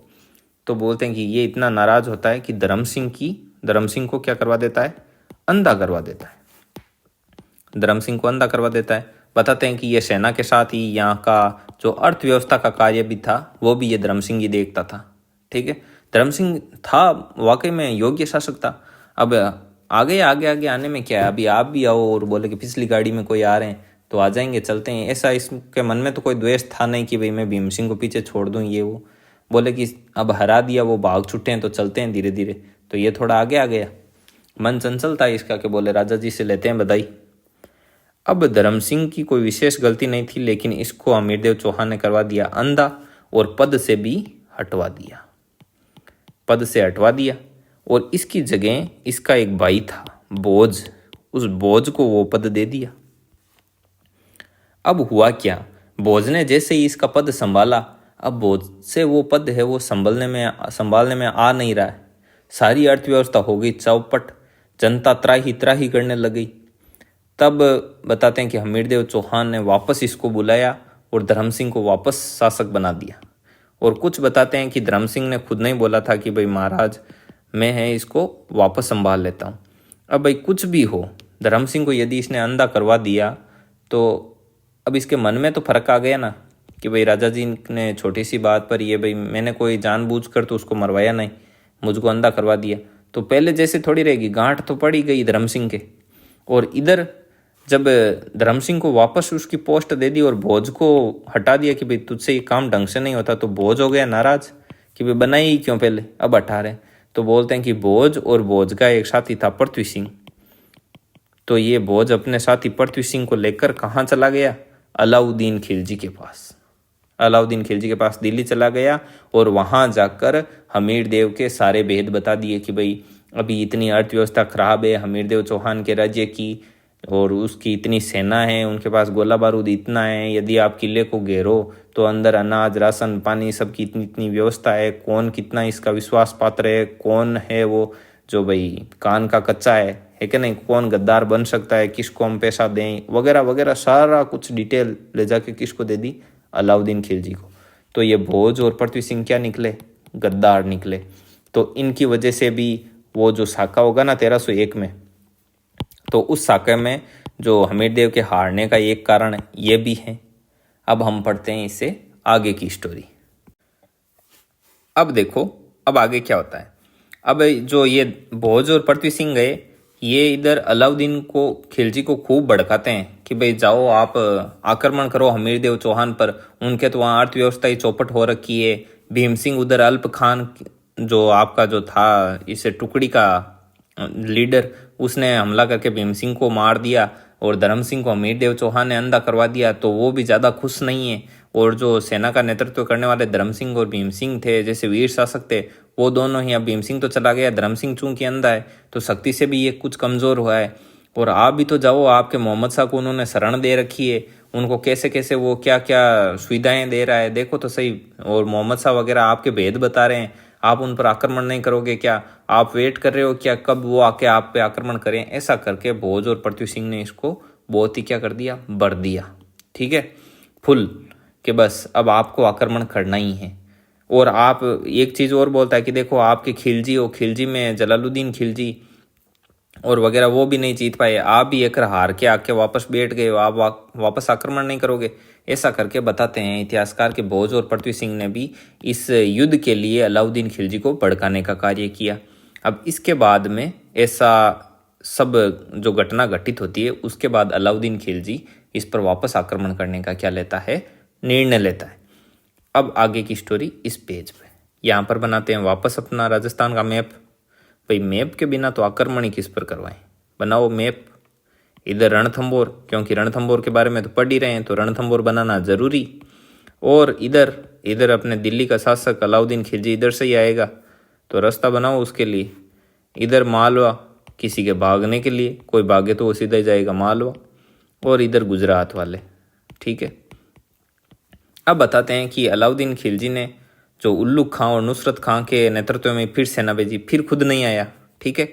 तो बोलते हैं कि ये इतना नाराज़ होता है कि धर्म सिंह को क्या करवा देता है, अंधा करवा देता है, धर्म सिंह को अंधा करवा देता है। बताते हैं कि ये सेना के साथ ही यहाँ का जो अर्थव्यवस्था का कार्य भी था वो भी ये धर्म सिंह ही देखता था, ठीक है। धर्म सिंह था वाकई में योग्य शासक था। अब आगे आने में क्या है, अभी आप भी आओ और बोले कि पिछली गाड़ी में कोई आ रहे हैं, तो आ जाएंगे, चलते हैं। ऐसा इसके मन में तो कोई द्वेष था नहीं कि भाई मैं भीम सिंह को पीछे छोड़ दूं, ये वो। बोले कि अब हरा दिया, वो भाग छुट्टे हैं तो चलते हैं धीरे धीरे। तो ये थोड़ा आगे आ गया, मन चंचल था इसका, कि बोले राजा जी से लेते हैं बधाई। अब धर्म सिंह की कोई विशेष गलती नहीं थी, लेकिन इसको अमीरदेव चौहान ने करवा दिया अंधा, और पद से भी हटवा दिया। पद से हटवा दिया, और इसकी जगह इसका एक भाई था बोझ, उस बोझ को वो पद दे दिया। अब हुआ क्या, बोझ ने जैसे ही इसका पद संभाला, अब बोझ से वो पद है वो संभालने में आ नहीं रहा है। सारी अर्थव्यवस्था हो गई चौपट, जनता त्राही त्राही करने लगी। तब बताते हैं कि हमीरदेव चौहान ने वापस इसको बुलाया और धर्म सिंह को वापस शासक बना दिया। और कुछ बताते हैं कि धर्म सिंह ने खुद नहीं बोला था कि भाई महाराज मैं है इसको वापस संभाल लेता हूँ। अब भाई कुछ भी हो, धर्म सिंह को यदि इसने अंधा करवा दिया तो अब इसके मन में तो फर्क आ गया ना, कि भाई राजा जी ने छोटी सी बात पर, ये भाई मैंने कोई जानबूझकर तो उसको मरवाया नहीं, मुझको अंधा करवा दिया, तो पहले जैसे थोड़ी रहेगी, गांठ तो पड़ी गई धर्म सिंह के। और इधर जब धर्म सिंह को वापस उसकी पोस्ट दे दी और भोज को हटा दिया कि भाई तुझसे ये काम ढंग से नहीं होता, तो भोज हो गया नाराज कि भाई बनाई ही क्यों पहले, अब हटा रहे। तो बोलते हैं कि भोज और भोज का एक साथी था पृथ्वी सिंह। तो ये भोज अपने साथी पृथ्वी सिंह को लेकर कहाँ चला गया, अलाउद्दीन खिलजी के पास। अलाउद्दीन खिलजी के पास दिल्ली चला गया और वहाँ जाकर हमीरदेव के सारे भेद बता दिए कि भाई अभी इतनी अर्थव्यवस्था खराब है हमीरदेव चौहान के राज्य की, और उसकी इतनी सेना है, उनके पास गोला बारूद इतना है, यदि आप किले को घेरो तो अंदर अनाज राशन पानी सबकी इतनी इतनी व्यवस्था है, कौन कितना इसका विश्वास पात्र है, कौन है वो जो भाई कान का कच्चा है कि नहीं, कौन गद्दार बन सकता है, किसको हम पैसा दें, वगैरह वगैरह सारा कुछ डिटेल ले जाके किसको दे दी, अलाउद्दीन खिलजी को। तो ये भोज और पृथ्वी सिंह क्या निकले, गद्दार निकले। तो इनकी वजह से भी वो जो साका होगा ना 1301 में, तो उस साके में जो हमीरदेव के हारने का एक कारण है ये भी है। अब हम पढ़ते हैं इससे आगे की स्टोरी। अब देखो अब आगे क्या होता है। अब जो ये भोज और पृथ्वी सिंह गए, ये इधर अलाउद्दीन को खिलजी को खूब भड़काते हैं कि भाई जाओ आप आक्रमण करो हमीरदेव चौहान पर, उनके तो वहाँ अर्थव्यवस्था ही चौपट हो रखी है। भीम सिंह उधर अल्प खान जो आपका जो था इस टुकड़ी का लीडर, उसने हमला करके भीम सिंह को मार दिया और धर्म सिंह को हमीरदेव चौहान ने अंधा करवा दिया, तो वो भी ज़्यादा खुश नहीं है। और जो सेना का नेतृत्व करने वाले धर्म सिंह और भीम सिंह थे, जैसे वीर शासक थे, वो दोनों ही, अब भीम सिंह तो चला गया, धर्म सिंह चूंकि अंधा है तो शक्ति से भी ये कुछ कमज़ोर हुआ है। और आप भी तो जाओ, आपके मोहम्मद शाह को उन्होंने शरण दे रखी है, उनको कैसे कैसे वो क्या क्या सुविधाएं दे रहा है, देखो तो सही। और मोहम्मद शाह वगैरह आपके भेद बता रहे हैं, आप उन पर आक्रमण नहीं करोगे क्या, आप वेट कर रहे हो क्या कब वो आके आप पे आक्रमण करें। ऐसा करके भोज और पृथ्वी सिंह ने इसको बहुत ही क्या कर दिया, बर दिया, ठीक है, फुल, कि बस अब आपको आक्रमण करना ही है। और आप एक चीज़ और बोलता है कि देखो आपके खिलजी और खिलजी में जलालुद्दीन खिलजी और वगैरह वो भी नहीं जीत पाए, आप भी एक हार के आके वापस बैठ गए हो, आप वापस आक्रमण नहीं करोगे। ऐसा करके बताते हैं इतिहासकार के भोज और पृथ्वी सिंह ने भी इस युद्ध के लिए अलाउद्दीन खिलजी को भड़काने का कार्य किया। अब इसके बाद में ऐसा सब जो घटना घटित होती है, उसके बाद अलाउद्दीन खिलजी इस पर वापस आक्रमण करने का क्या लेता है, निर्णय लेता है। अब आगे की स्टोरी इस पेज पे यहाँ पर बनाते हैं वापस अपना राजस्थान का मैप। भाई मैप के बिना तो आक्रमण ही किस पर करवाएं, बनाओ मैप। इधर रणथंबोर, क्योंकि रणथंबोर के बारे में तो पढ़ ही रहे हैं, तो रणथंबोर बनाना जरूरी। और इधर इधर अपने दिल्ली का शासक अलाउद्दीन खिलजी इधर से ही आएगा, तो रास्ता बनाओ उसके लिए। इधर मालवा, किसी के भागने के लिए, कोई भागे तो वो सीधा ही जाएगा मालवा। और इधर गुजरात वाले, ठीक है। अब बताते हैं कि अलाउद्दीन खिलजी ने जो उल्लुक खां और नुसरत खां के नेतृत्व में फिर सेना भेजी, फिर खुद नहीं आया, ठीक है।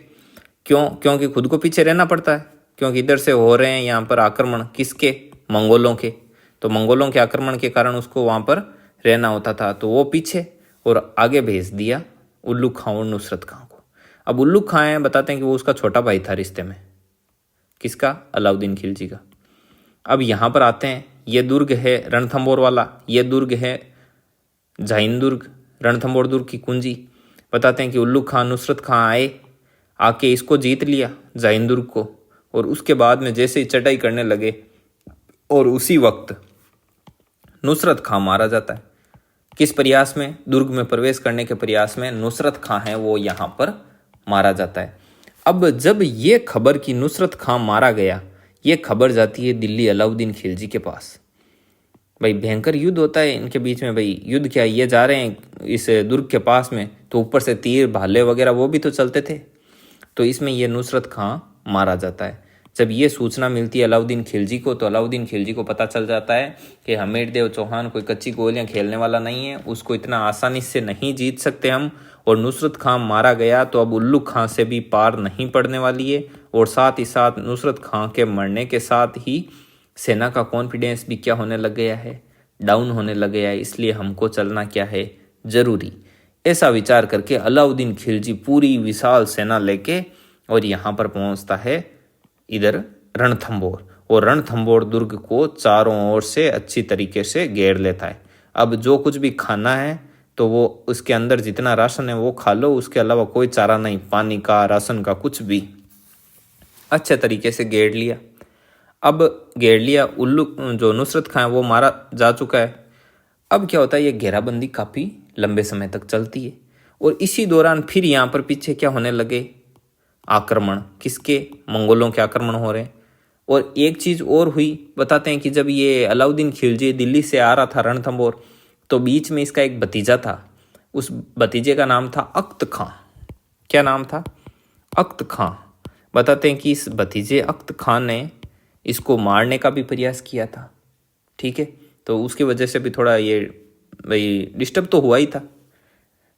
क्यों? क्योंकि खुद को पीछे रहना पड़ता है, क्योंकि इधर से हो रहे हैं यहाँ पर आक्रमण, किसके, मंगोलों के। तो मंगोलों के आक्रमण के कारण उसको वहाँ पर रहना होता था, तो वो पीछे और आगे भेज दिया उल्लुक खां और नुसरत खां को। अब उल्लुक खां है, बताते हैं कि वो उसका छोटा भाई था रिश्ते में, किसका, अलाउद्दीन खिलजी का। अब यहाँ पर आते हैं, ये दुर्ग है रणथंबोर वाला, ये दुर्ग है झाइन दुर्ग, रणथंबोर दुर्ग की कुंजी। बताते हैं कि उल्लुक खां नुसरत खां आए, आके इसको जीत लिया झाइन दुर्ग को, और उसके बाद में जैसे ही चढ़ाई करने लगे और उसी वक्त नुसरत खां मारा जाता है। किस प्रयास में? दुर्ग में प्रवेश करने के प्रयास में नुसरत खां है वो यहाँ पर मारा जाता है। अब जब ये खबर कि नुसरत खां मारा गया, ये खबर जाती है दिल्ली अलाउद्दीन खिलजी के पास। भाई भयंकर युद्ध होता है इनके बीच में। भाई युद्ध क्या, ये जा रहे हैं इस दुर्ग के पास में, तो ऊपर से तीर भाले वगैरह वो भी तो चलते थे। तो इसमें ये नुसरत खां मारा जाता है। जब ये सूचना मिलती है अलाउद्दीन खिलजी को, तो अलाउद्दीन खिलजी को पता चल जाता है कि हमीरदेव चौहान कोई कच्ची गोलियां खेलने वाला नहीं है, उसको इतना आसानी से नहीं जीत सकते हम। और नुसरत खां मारा गया तो अब उल्लू खां से भी पार नहीं पड़ने वाली है। और साथ ही साथ नुसरत खां के मरने के साथ ही सेना का कॉन्फिडेंस भी क्या होने लग गया है, डाउन होने लग गया है। इसलिए हमको चलना क्या है, जरूरी। ऐसा विचार करके अलाउद्दीन खिलजी पूरी विशाल सेना लेके और यहाँ पर पहुँचता है इधर रणथंभौर। और रणथंभौर दुर्ग को चारों ओर से अच्छी तरीके से घेर लेता है। अब जो कुछ भी खाना है तो वो उसके अंदर जितना राशन है वो खा लो, उसके अलावा कोई चारा नहीं, पानी का, राशन का, कुछ भी। अच्छे तरीके से घेर लिया। अब घेर लिया, उल्लू जो नुसरत खां है वो मारा जा चुका है। अब क्या होता है, ये घेराबंदी काफ़ी लंबे समय तक चलती है। और इसी दौरान फिर यहाँ पर पीछे क्या होने लगे, आक्रमण। किसके? मंगोलों के आक्रमण हो रहे हैं। और एक चीज़ और हुई, बताते हैं कि जब ये अलाउद्दीन खिलजी दिल्ली से आ रहा था रणथंभौर, तो बीच में इसका एक भतीजा था। उस भतीजे का नाम था अख्त खां। क्या नाम था? अख्त खां। बताते हैं कि इस भतीजे अख्त खां ने इसको मारने का भी प्रयास किया था। ठीक है, तो उसकी वजह से भी थोड़ा ये भाई डिस्टर्ब तो हुआ ही था।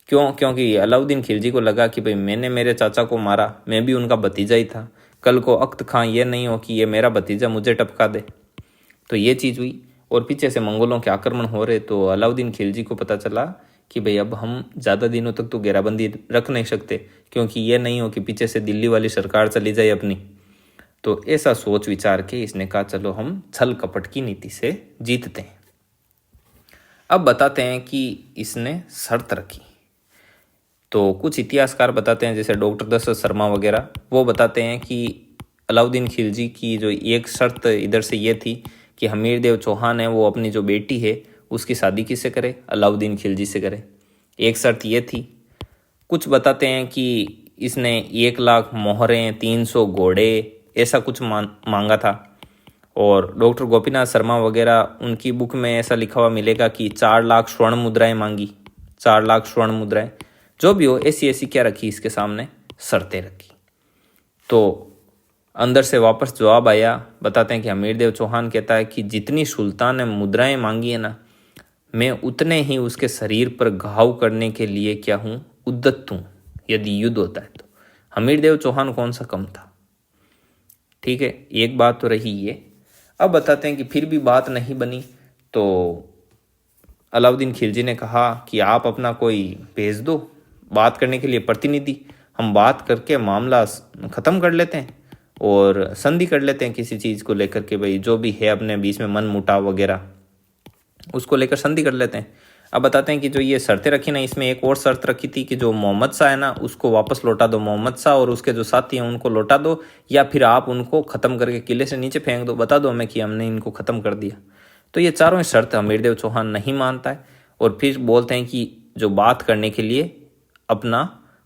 क्यों? क्योंकि अलाउद्दीन खिलजी को लगा कि भाई मैंने मेरे चाचा को मारा, मैं भी उनका भतीजा ही था, कल को अख्त खां ये नहीं हो कि ये मेरा भतीजा मुझे टपका दे। तो ये चीज़ हुई। और पीछे से मंगोलों के आक्रमण हो रहे, तो अलाउद्दीन खिलजी को पता चला कि भाई अब हम ज़्यादा दिनों तक तो घेराबंदी रख नहीं सकते, क्योंकि ये नहीं हो कि पीछे से दिल्ली वाली सरकार चली जाए अपनी। तो ऐसा सोच विचार के इसने कहा चलो हम छल कपट की नीति से जीतते हैं। अब बताते हैं कि इसने शर्त रखी। तो कुछ इतिहासकार बताते हैं, जैसे डॉक्टर दशरथ शर्मा वगैरह, वो बताते हैं कि अलाउद्दीन खिलजी की जो एक शर्त इधर से ये थी कि हमीरदेव चौहान है वो अपनी जो बेटी है उसकी शादी किससे करे, अलाउद्दीन खिलजी से करे। एक शर्त ये थी। कुछ बताते हैं कि इसने 1,00,000 मोहरें, 300 घोड़े, ऐसा कुछ मांगा था। और डॉक्टर गोपीनाथ शर्मा वगैरह, उनकी बुक में ऐसा लिखा हुआ मिलेगा कि 4,00,000 स्वर्ण मुद्राएं मांगी। 4,00,000 स्वर्ण मुद्राएं, जो भी हो, ऐसी ऐसी क्या रखी इसके सामने, शर्तें रखी। तो अंदर से वापस जवाब आया। बताते हैं कि हमीरदेव चौहान कहता है कि जितनी सुल्तान ने मुद्राएं मांगी है ना, मैं उतने ही उसके शरीर पर घाव करने के लिए क्या हूँ, उद्यत हूँ, यदि युद्ध होता है तो। हमीरदेव चौहान कौन सा कम था। ठीक है, एक बात तो रही ये। अब बताते हैं कि फिर भी बात नहीं बनी, तो अलाउद्दीन खिलजी ने कहा कि आप अपना कोई भेज दो बात करने के लिए प्रतिनिधि, हम बात करके मामला ख़त्म कर लेते हैं और संधि कर लेते हैं किसी चीज़ को लेकर के। भाई जो भी है अपने बीच में मन मुटाव वगैरह, उसको लेकर संधि कर लेते हैं। अब बताते हैं कि जो ये शर्तें रखी ना, इसमें एक और शर्त रखी थी कि जो मोहम्मद शाह है ना उसको वापस लौटा दो, मोहम्मद शाह और उसके जो साथी हैं उनको लौटा दो, या फिर आप उनको ख़त्म करके किले से नीचे फेंक दो, बता दो हमें कि हमने इनको ख़त्म कर दिया। तो ये चारों शर्त हमीरदेव चौहान नहीं मानता है और फिर बोलते हैं कि जो बात करने के लिए अपना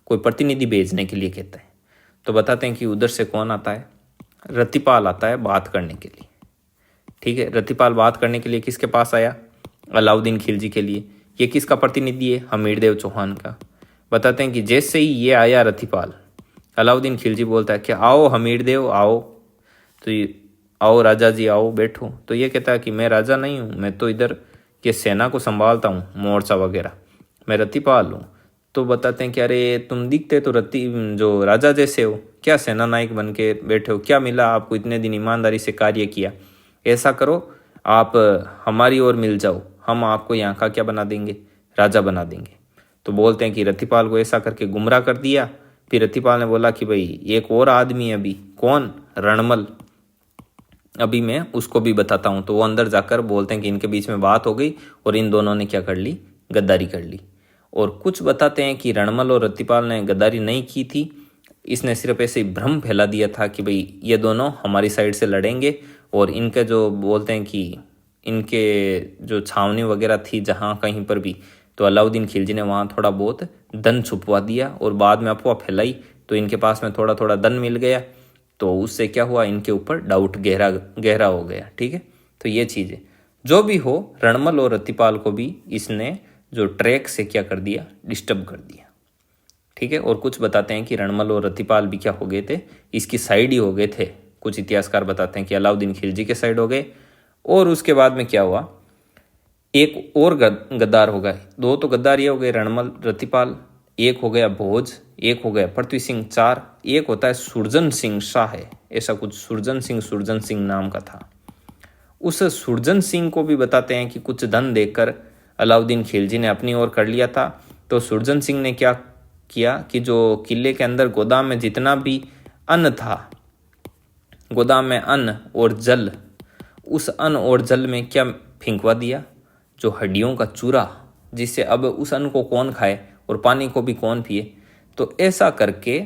कोई प्रतिनिधि भेजने के लिए कहता है। तो बताते हैं कि उधर से कौन आता है, रतिपाल आता है बात करने के लिए। ठीक है, रतिपाल बात करने के लिए किसके पास आया, अलाउद्दीन खिलजी के लिए। ये किसका प्रतिनिधि है, हमीरदेव चौहान का। बताते हैं कि जैसे ही ये आया रतिपाल, अलाउद्दीन खिलजी बोलता है कि आओ हमीरदेव आओ। तो ये आओ राजा जी आओ बैठो। तो ये कहता है कि मैं राजा नहीं हूँ, मैं तो इधर ये सेना को संभालता हूँ, मोर्चा वगैरह, मैं रतिपाल हूँ। तो बताते हैं कि अरे तुम दिखते तो जो राजा जैसे हो, क्या सेना नायक बन के बैठे हो, क्या मिला आपको, इतने दिन ईमानदारी से कार्य किया, ऐसा करो आप हमारी ओर मिल जाओ, हम आपको यहाँ का क्या बना देंगे, राजा बना देंगे। तो बोलते हैं कि रतिपाल को ऐसा करके गुमराह कर दिया। फिर रतिपाल ने बोला कि भाई एक और आदमी है अभी, कौन, रणमल, अभी मैं उसको भी बताता हूँ। तो वो अंदर जाकर बोलते हैं कि इनके बीच में बात हो गई और इन दोनों ने क्या कर ली, गद्दारी कर ली। और कुछ बताते हैं कि रणमल और रतिपाल ने गद्दारी नहीं की थी, इसने सिर्फ ऐसे ही भ्रम फैला दिया था कि भाई ये दोनों हमारी साइड से लड़ेंगे और इनके जो बोलते हैं कि इनके जो छावनी वगैरह थी जहाँ कहीं पर भी, तो अलाउद्दीन खिलजी ने वहाँ थोड़ा बहुत धन छुपवा दिया और बाद में अफवाह फैलाई तो इनके पास में थोड़ा थोड़ा धन मिल गया, तो उससे क्या हुआ, इनके ऊपर डाउट गहरा गहरा हो गया। ठीक है, तो ये चीज़ है। जो भी हो, रणमल और रतिपाल को भी इसने जो ट्रैक से क्या कर दिया, डिस्टर्ब कर दिया। ठीक है, और कुछ बताते हैं कि रणमल और रतिपाल भी क्या हो गए थे, इसकी साइड ही हो गए थे। कुछ इतिहासकार बताते हैं कि अलाउद्दीन खिलजी के साइड हो गए, और उसके बाद में क्या हुआ, एक और गद्दार हो गए। दो तो गद्दार ये हो गए रणमल रतिपाल, एक हो गया भोज, एक हो गया पृथ्वी सिंह चार, एक होता है सुरजन सिंह शाह है, ऐसा कुछ सुरजन सिंह नाम का था। उस सुरजन सिंह को भी बताते हैं कि कुछ धन देकर अलाउद्दीन खिलजी ने अपनी ओर कर लिया था। तो सुरजन सिंह ने क्या किया कि जो किले के अंदर गोदाम में जितना भी अन्न था, गोदाम में अन्न और जल, उस अन्न और जल में क्या फेंकवा दिया, जो हड्डियों का चूरा, जिससे अब उस अन्न को कौन खाए और पानी को भी कौन पिए। तो ऐसा करके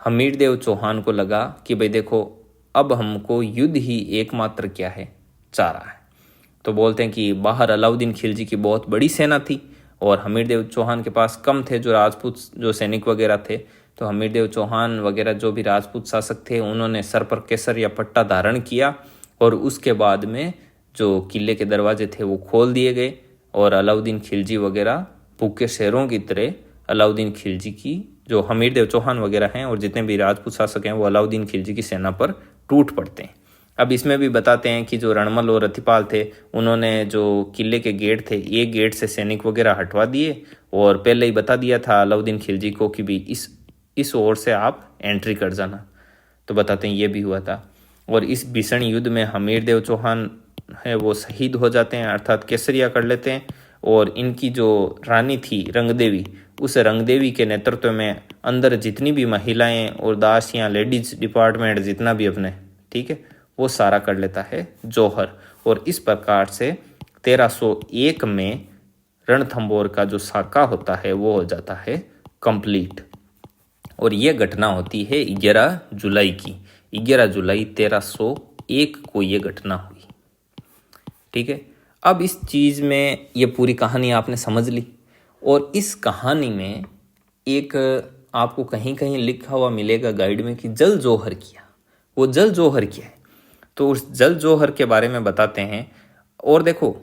हमीरदेव चौहान को लगा कि भाई देखो, अब हमको युद्ध ही एकमात्र क्या है, चारा है। तो बोलते हैं कि बाहर अलाउद्दीन खिलजी की बहुत बड़ी सेना थी और हमीरदेव चौहान के पास कम थे जो राजपूत जो सैनिक वगैरह थे। तो हमीरदेव चौहान वगैरह जो भी राजपूत शासक थे, उन्होंने सर पर केसर या पट्टा धारण किया और उसके बाद में जो किले के दरवाजे थे वो खोल दिए गए और अलाउद्दीन खिलजी वगैरह भूखे शेरों की तरह अलाउद्दीन खिलजी की, जो हमीरदेव चौहान वगैरह हैं और जितने भी राजपूत शासक हैं, वो अलाउद्दीन खिलजी की सेना पर टूट पड़ते हैं। अब इसमें भी बताते हैं कि जो रणमल और रतिपाल थे, उन्होंने जो किले के गेट थे, एक गेट से सैनिक वगैरह हटवा दिए और पहले ही बता दिया था अलाउद्दीन खिलजी को कि भी इस ओर से आप एंट्री कर जाना। तो बताते हैं ये भी हुआ था। और इस भीषण युद्ध में हमीरदेव चौहान है वो शहीद हो जाते हैं, अर्थात केसरिया कर लेते हैं। और इनकी जो रानी थी रंगदेवी, उस रंगदेवी के नेतृत्व में अंदर जितनी भी महिलाएं और दासियां, लेडीज डिपार्टमेंट जितना भी अपने, ठीक है, वो सारा कर लेता है जौहर। और इस प्रकार से 1301 में रणथंभौर का जो साका होता है वो हो जाता है कंप्लीट। और ये घटना होती है 11 जुलाई की, 11 जुलाई 1301 को ये घटना हुई। ठीक है, अब इस चीज़ में ये पूरी कहानी आपने समझ ली। और इस कहानी में एक आपको कहीं कहीं लिखा हुआ मिलेगा गाइड में कि जल जौहर किया। वो जल जौहर क्या है, तो उस जल जौहर के बारे में बताते हैं। और देखो,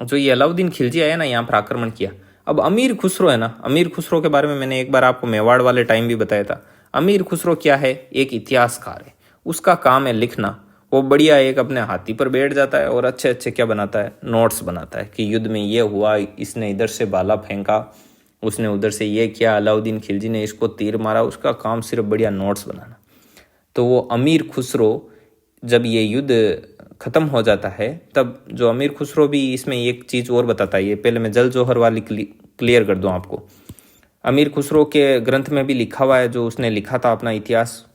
जो ये अलाउद्दीन खिलजी आया ना, यहाँ पर आक्रमण किया। अब अमीर खुसरो है ना, अमीर खुसरो के बारे में मैंने एक बार आपको मेवाड़ वाले टाइम भी बताया था। अमीर खुसरो क्या है, एक इतिहासकार है, उसका काम है लिखना। वो बढ़िया एक अपने हाथी पर बैठ जाता है और अच्छे अच्छे क्या बनाता है, नोट्स बनाता है कि युद्ध में ये हुआ, इसने इधर से भाला फेंका, उसने उधर से ये किया, अलाउद्दीन खिलजी ने इसको तीर मारा। उसका काम सिर्फ बढ़िया नोट्स बनाना। तो वो अमीर खुसरो जब ये युद्ध खत्म हो जाता है, तब जो अमीर खुसरो भी इसमें एक चीज़ और बताता है। ये पहले मैं जल जौहर वाली क्लियर कर दूं आपको। अमीर खुसरो के ग्रंथ में भी लिखा हुआ है, जो उसने लिखा था अपना इतिहास,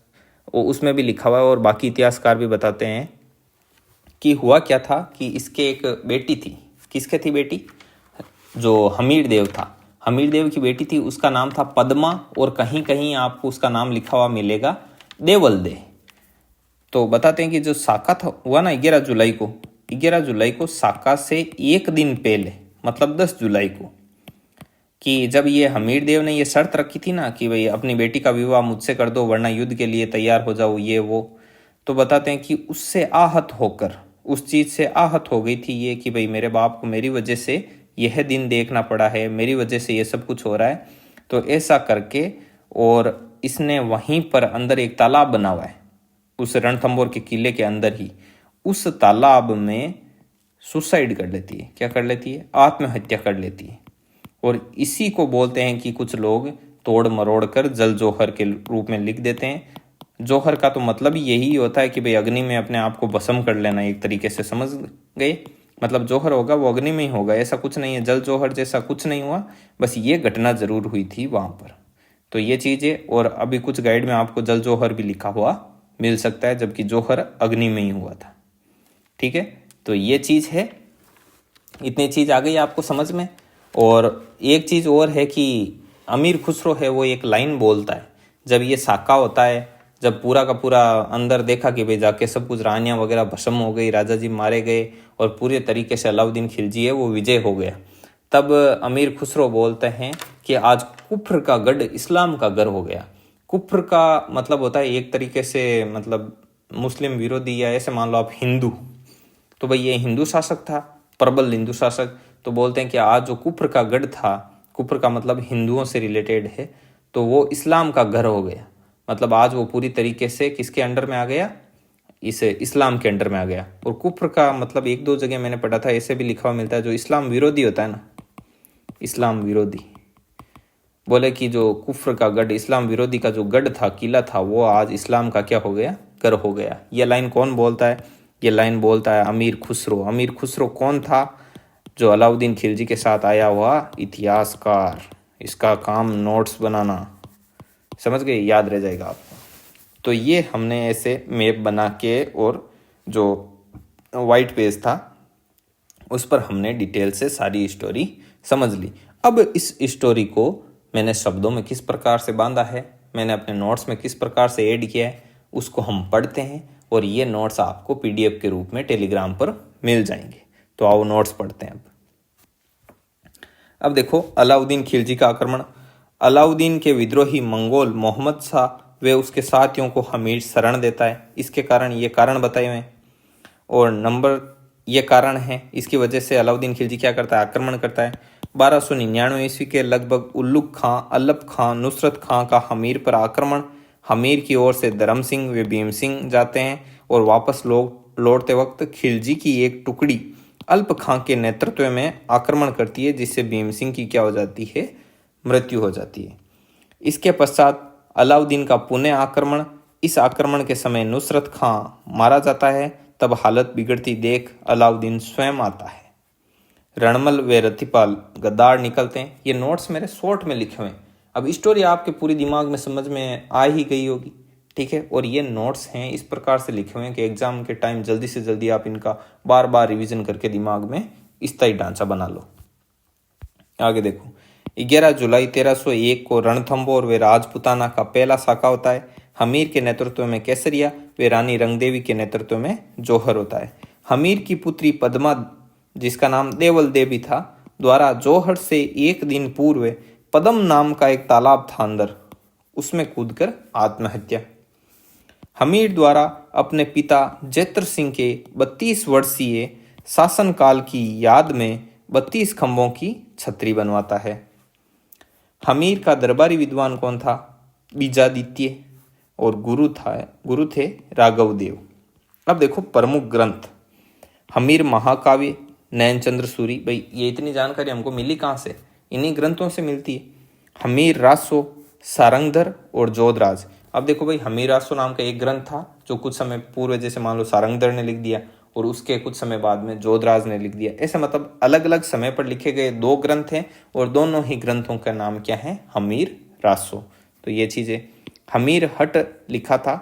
वो उसमें भी लिखा हुआ है। और बाकी इतिहासकार भी बताते हैं कि हुआ क्या था कि इसके एक बेटी थी। किसके थी बेटी? जो हमीरदेव था, हमीरदेव की बेटी थी, उसका नाम था पद्मा। और कहीं कहीं आपको उसका नाम लिखा हुआ मिलेगा देवलदे। तो बताते हैं कि जो साका था हुआ ना 11 जुलाई को, 11 जुलाई को साका से एक दिन पहले, मतलब 10 जुलाई को, कि जब ये हमीरदेव ने ये शर्त रखी थी ना कि भाई अपनी बेटी का विवाह मुझसे कर दो वरना युद्ध के लिए तैयार हो जाओ, ये वो। तो बताते हैं कि उससे आहत होकर, उस चीज़ से आहत हो गई थी ये कि भाई मेरे बाप को मेरी वजह से यह दिन देखना पड़ा है, मेरी वजह से ये सब कुछ हो रहा है। तो ऐसा करके और इसने वहीं पर अंदर एक तालाब बना हुआ है, उस रणथंभौर के किले के अंदर ही, उस तालाब में सुसाइड कर लेती है। क्या कर लेती है? आत्महत्या कर लेती है। और इसी को बोलते हैं कि कुछ लोग तोड़ मरोड़ कर जल जौहर के रूप में लिख देते हैं। जौहर का तो मतलब यही होता है कि भाई अग्नि में अपने आप को भस्म कर लेना, एक तरीके से समझ गए। मतलब जौहर होगा वो अग्नि में ही होगा, ऐसा कुछ नहीं है। जल जौहर जैसा कुछ नहीं हुआ, बस ये घटना जरूर हुई थी वहां पर। तो ये चीज़ है। और अभी कुछ गाइड में आपको जल जौहर भी लिखा हुआ मिल सकता है, जबकि जौहर अग्नि में ही हुआ था। ठीक है, तो ये चीज़ है। इतनी चीज़ आ गई आपको समझ में। और एक चीज़ और है कि अमीर खुसरो है वो एक लाइन बोलता है जब ये साका होता है, जब पूरा का पूरा अंदर देखा कि भाई जाके सब कुछ रानियाँ वगैरह भस्म हो गई, राजा जी मारे गए और पूरे तरीके से अलाउद्दीन खिलजी है वो विजय हो गया, तब अमीर खुसरो बोलते हैं कि आज कुफ्र का गढ़ इस्लाम का घर हो गया। कुफ्र का मतलब होता है एक तरीके से मतलब मुस्लिम विरोधी, या ऐसे मान लो आप हिंदू, तो भाई ये हिंदू शासक था, प्रबल हिंदू शासक, तो बोलते हैं कि आज जो कुफ्र का गढ़ था, कुफ्र का मतलब हिंदुओं से रिलेटेड है, तो वो इस्लाम का घर हो गया। मतलब आज वो पूरी तरीके से किसके अंडर में आ गया, इस इस्लाम के अंडर में आ गया। और कुफ्र का मतलब एक दो जगह मैंने पढ़ा था ऐसे भी लिखा हुआ मिलता है, जो इस्लाम विरोधी होता है ना, इस्लाम विरोधी, बोले कि जो कुफ्र का गढ़, इस्लाम विरोधी का जो गढ़ था, किला था, वो आज इस्लाम का क्या हो गया, घर हो गया। ये लाइन कौन बोलता है, ये लाइन बोलता है अमीर खुसरो। अमीर खुसरो कौन था, जो अलाउद्दीन खिलजी के साथ आया हुआ इतिहासकार, इसका काम नोट्स बनाना, समझ गए, याद रह जाएगा आपको। तो ये हमने ऐसे मैप बना के, और जो वाइट पेज था उस पर हमने डिटेल से सारी स्टोरी समझ ली। अब इस स्टोरी को मैंने शब्दों में किस प्रकार से बांधा है, मैंने अपने नोट्स में किस प्रकार से ऐड किया है, उसको हम पढ़ते हैं, और ये नोट्स आपको पीडीएफ के रूप में टेलीग्राम पर मिल जाएंगे। तो आओ नोट्स पढ़ते हैं। अब देखो, अलाउद्दीन खिलजी का आक्रमण। अलाउद्दीन के विद्रोही मंगोल मोहम्मद शाह वे उसके साथियों को हमीर शरण देता है। इसके कारण, ये कारण बताए हुए हैं, और नंबर ये कारण है, इसकी वजह से अलाउद्दीन खिलजी क्या करता है, आक्रमण करता है। 1299 ईस्वी के लगभग उल्लुक खां, अल्लप खां, नुसरत खां का हमीर पर आक्रमण। हमीर की ओर से धर्म सिंह व भीम सिंह जाते हैं, और वापस लौटते वक्त खिलजी की एक टुकड़ी अल्प खां के नेतृत्व में आक्रमण करती है, जिससे भीम सिंह की क्या हो जाती है, मृत्यु हो जाती है। इसके पश्चात अलाउद्दीन का पुनः आक्रमण। इस आक्रमण के समय नुसरत खां मारा जाता है। तब हालत बिगड़ती देख अलाउद्दीन स्वयं आता है। रणमल व रतिपाल गद्दार निकलते हैं। ये नोट्स मेरे शॉर्ट में लिखे हुए हैं। अब स्टोरी आपके पूरी दिमाग में समझ में आ ही गई होगी, ठीक है। और ये नोट्स हैं इस प्रकार से लिखे हुए हैं कि एग्जाम के टाइम जल्दी से जल्दी आप इनका बार बार रिवीजन करके दिमाग में स्थायी ढांचा बना लो। आगे देखो, 11 जुलाई 1301 को रणथंभौर व राजपुताना का पहला साका होता है। हमीर के नेतृत्व में केसरिया व रानी रंगदेवी के नेतृत्व में जौहर होता है। हमीर की पुत्री पद्मा, जिसका नाम देवल देवी था, द्वारा जौहर से एक दिन पूर्व पदम नाम का एक तालाब था अंदर, उसमें कूदकर आत्महत्या। हमीर द्वारा अपने पिता जैत्र सिंह के 32 वर्षीय शासनकाल की याद में 32 खंभों की छतरी बनवाता है। हमीर का दरबारी विद्वान कौन था, बीजादित्य, और गुरु थे राघव देव। अब देखो प्रमुख ग्रंथ, हमीर महाकाव्य, नयनचंद्र सूरी। भाई ये इतनी जानकारी हमको मिली कहाँ से, इन्हीं ग्रंथों से मिलती है। हमीर रासो, सारंगधर और जोधराज। अब देखो भाई, हमीर रासो नाम का एक ग्रंथ था जो कुछ समय पूर्व, जैसे मान लो सारंगधर ने लिख दिया, और उसके कुछ समय बाद में जोधराज ने लिख दिया। ऐसे मतलब अलग अलग समय पर लिखे गए दो ग्रंथ हैं, और दोनों ही ग्रंथों का नाम क्या है, हमीर रासो। तो ये चीजें, हमीर हट लिखा था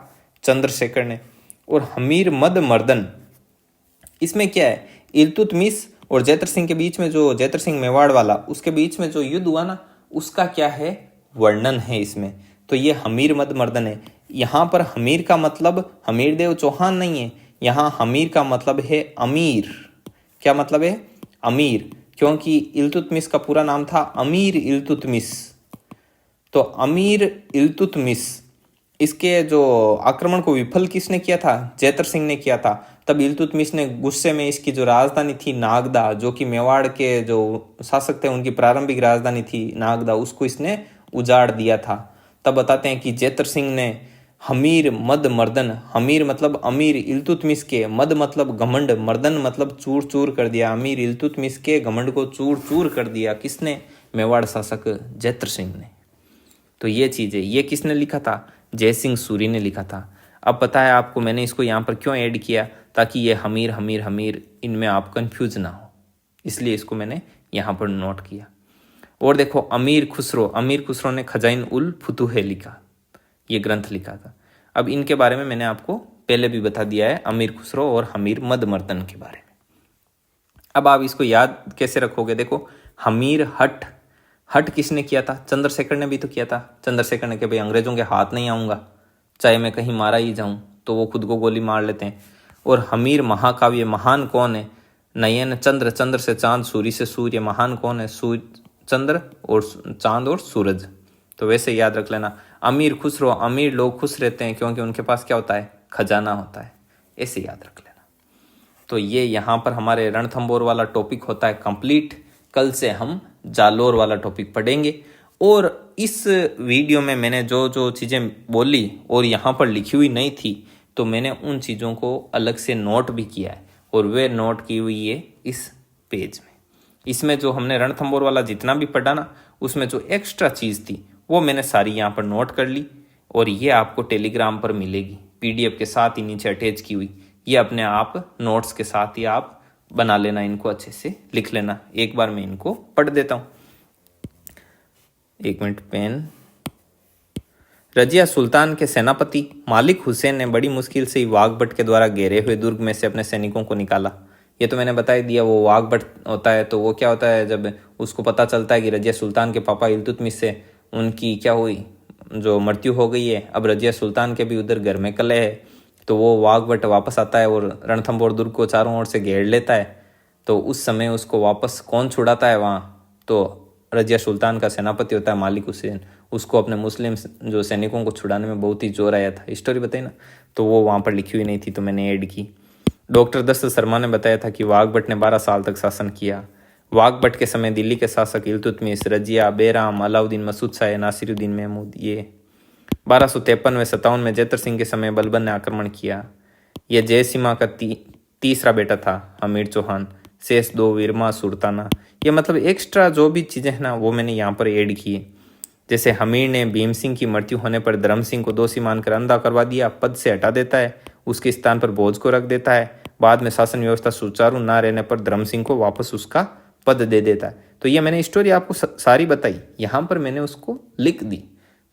चंद्रशेखर ने, और हमीर मद मर्दन, इसमें क्या है, इल्तुतमिश और जैत्र सिंह के बीच में, जो जैत्र सिंह मेवाड़ वाला, उसके बीच में जो युद्ध हुआ ना, उसका क्या है, वर्णन है इसमें। तो ये हमीर मद मर्दन है। यहाँ पर हमीर का मतलब हमीर देव चौहान नहीं है, यहाँ हमीर का मतलब है अमीर। क्या मतलब है, अमीर, क्योंकि इल्तुतमिश का पूरा नाम था अमीर इल्तुतमिश। तो अमीर इल्तुतमिश, इसके जो आक्रमण को विफल किसने किया था, जैत्र सिंह ने किया था। तब इल्तुतमिश ने गुस्से में इसकी जो राजधानी थी नागदा, जो कि मेवाड़ के जो शासक थे उनकी प्रारंभिक राजधानी थी नागदा, उसको इसने उजाड़ दिया था। तब बताते हैं कि जैत्र सिंह ने हमीर मद मर्दन, हमीर मतलब अमीर इल्तुतमिश के, मद मतलब घमंड, मर्दन मतलब चूर चूर कर दिया। अमीर इल्तुतमिश के घमंड को चूर चूर कर दिया। किसने, मेवाड़ शासक जैत्र सिंह ने। तो ये चीज़ है, ये किसने लिखा था, जयसिंह सूरी ने लिखा था। अब पता है आपको मैंने इसको यहाँ पर क्यों ऐड किया, ताकि ये हमीर हमीर हमीर इनमें आप कंफ्यूज ना हो, इसलिए इसको मैंने यहाँ पर नोट किया। और देखो, अमीर खुसरो ने खजाइन उल फुतूह लिखा, ये ग्रंथ लिखा था। अब इनके बारे में मैंने आपको पहले भी बता दिया है, अमीर खुसरो और हमीर मद मर्दन के बारे में। अब आप इसको याद कैसे रखोगे, देखो, हमीर हट किसने किया था, चंद्रशेखर ने भी तो किया था। चंद्रशेखर ने कहा भाई अंग्रेजों के हाथ नहीं आऊंगा, चाहे मैं कहीं मारा ही जाऊं तो वो खुद को गोली मार लेते हैं। और हमीर महाकाव्य महान कौन है? नयन चंद्र, चंद्र से चांद, सूर्य से सूर्य। महान कौन है? सूर्य, चंद्र और चांद और सूरज। तो वैसे याद रख लेना। अमीर खुश रहो, अमीर लोग खुश रहते हैं क्योंकि उनके पास क्या होता है? खजाना होता है। ऐसे याद रख लेना। तो ये यहाँ पर हमारे रणथंभौर वाला टॉपिक होता है कंप्लीट। कल से हम जालोर वाला टॉपिक पढ़ेंगे। और इस वीडियो में मैंने जो जो चीज़ें बोली और यहाँ पर लिखी हुई नहीं थी, तो मैंने उन चीज़ों को अलग से नोट भी किया है और वे नोट की हुई है इस पेज में। इसमें जो हमने रणथंभौर वाला जितना भी पढ़ा ना, उसमें जो एक्स्ट्रा चीज़ थी वो मैंने सारी यहाँ पर नोट कर ली और ये आपको टेलीग्राम पर मिलेगी PDF के साथ ही नीचे अटैच की हुई। ये अपने आप नोट्स के साथ ही आप बना लेना, इनको अच्छे से लिख लेना। एक बार मैं इनको पढ़ देता हूँ। 1 मिनट पेन। रजिया सुल्तान के सेनापति मालिक हुसैन ने बड़ी मुश्किल से ही वाघभट के द्वारा घेरे हुए दुर्ग में से अपने सैनिकों को निकाला। ये तो मैंने बता ही दिया। वो वाघभट होता है तो वो क्या होता है, जब उसको पता चलता है कि रजिया सुल्तान के पापा इल्तुतमिश से उनकी क्या हुई, जो मृत्यु हो गई है, अब रजिया सुल्तान के भी उधर घर में कलह है, तो वो वाघभट वापस आता है और रणथंभौर दुर्ग को चारों ओर से घेर लेता है। तो उस समय उसको वापस कौन छुड़ाता है वहाँ? तो रजिया सुल्तान का सेनापति होता है मालिक हुसैन। उसको अपने मुस्लिम जो सैनिकों को छुड़ाने में बहुत ही जोर आया था। स्टोरी बताई ना, तो वो वहाँ पर लिखी हुई नहीं थी तो मैंने ऐड की। डॉक्टर दस्त शर्मा ने बताया था कि वाघभट ने 12 साल तक शासन किया। वाघभट के समय दिल्ली के शासक इल्तुतमिश, रजिया, बेराम, अलाउद्दीन मसूद शाह, नासिरुद्दीन महमूद। ये 1253 व 57 में जैतर सिंह के समय बलबन ने आक्रमण किया। यह जयसीमा का तीसरा बेटा था हमीर चौहान। शेष 2 वीरमा सुल्ताना। ये मतलब एक्स्ट्रा जो भी चीज़ें हैं ना वो मैंने यहाँ पर ऐड की है। जैसे हमीर ने भीम सिंह की मृत्यु होने पर धर्म सिंह को दोषी मानकर अंधा करवा दिया, पद से हटा देता है, उसके स्थान पर भोज को रख देता है। बाद में शासन व्यवस्था सुचारू ना रहने पर धर्म सिंह को वापस उसका पद दे देता है। तो ये मैंने स्टोरी आपको सारी बताई, यहाँ पर मैंने उसको लिख दी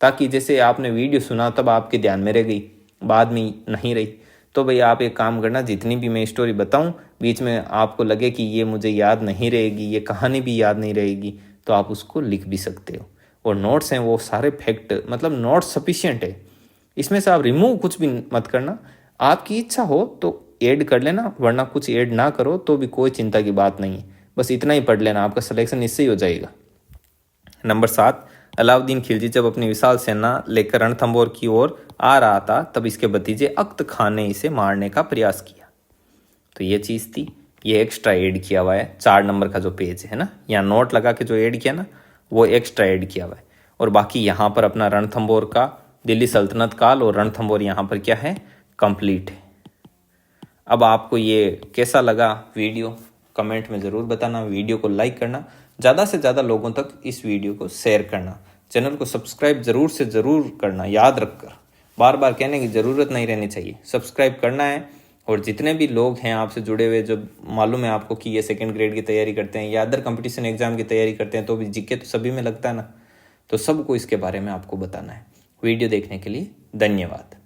ताकि जैसे आपने वीडियो सुना तब आपके ध्यान में रह गई, बाद में नहीं रही। तो भाई आप एक काम करना, जितनी भी मैं स्टोरी बताऊं बीच में आपको लगे कि ये मुझे याद नहीं रहेगी, ये कहानी भी याद नहीं रहेगी, तो आप उसको लिख भी सकते हो। और नोट्स हैं वो सारे फैक्ट, मतलब नोट्स सफिशिएंट है, इसमें से आप रिमूव कुछ भी मत करना। आपकी इच्छा हो तो ऐड कर लेना, वरना कुछ ऐड ना करो तो भी कोई चिंता की बात नहीं है। बस इतना ही पढ़ लेना, आपका सिलेक्शन इससे ही हो जाएगा। नंबर 7, अलाउद्दीन खिलजी जब अपनी विशाल सेना लेकर रणथंभौर की ओर आ रहा था तब इसके भतीजे अख्त खान ने इसे मारने का प्रयास किया। तो ये चीज़ थी, ये एक्स्ट्रा ऐड किया हुआ है। 4 नंबर का जो पेज है ना, यहाँ नोट लगा के जो ऐड किया ना वो एक्स्ट्रा ऐड किया हुआ है। और बाकी यहाँ पर अपना रणथंभौर का दिल्ली सल्तनत काल और रणथंभौर यहाँ पर क्या है, कंप्लीट है। अब आपको ये कैसा लगा वीडियो कमेंट में ज़रूर बताना। वीडियो को लाइक करना, ज़्यादा से ज़्यादा लोगों तक इस वीडियो को शेयर करना। चैनल को सब्सक्राइब ज़रूर से ज़रूर करना, याद रखकर, बार बार कहने की ज़रूरत नहीं रहनी चाहिए, सब्सक्राइब करना है। और जितने भी लोग हैं आपसे जुड़े हुए, जब मालूम है आपको कि ये 2nd ग्रेड की तैयारी करते हैं या अदर कंपटीशन एग्जाम की तैयारी करते हैं, तो भी जीके तो सभी में लगता है ना, तो सबको इसके बारे में आपको बताना है। वीडियो देखने के लिए धन्यवाद।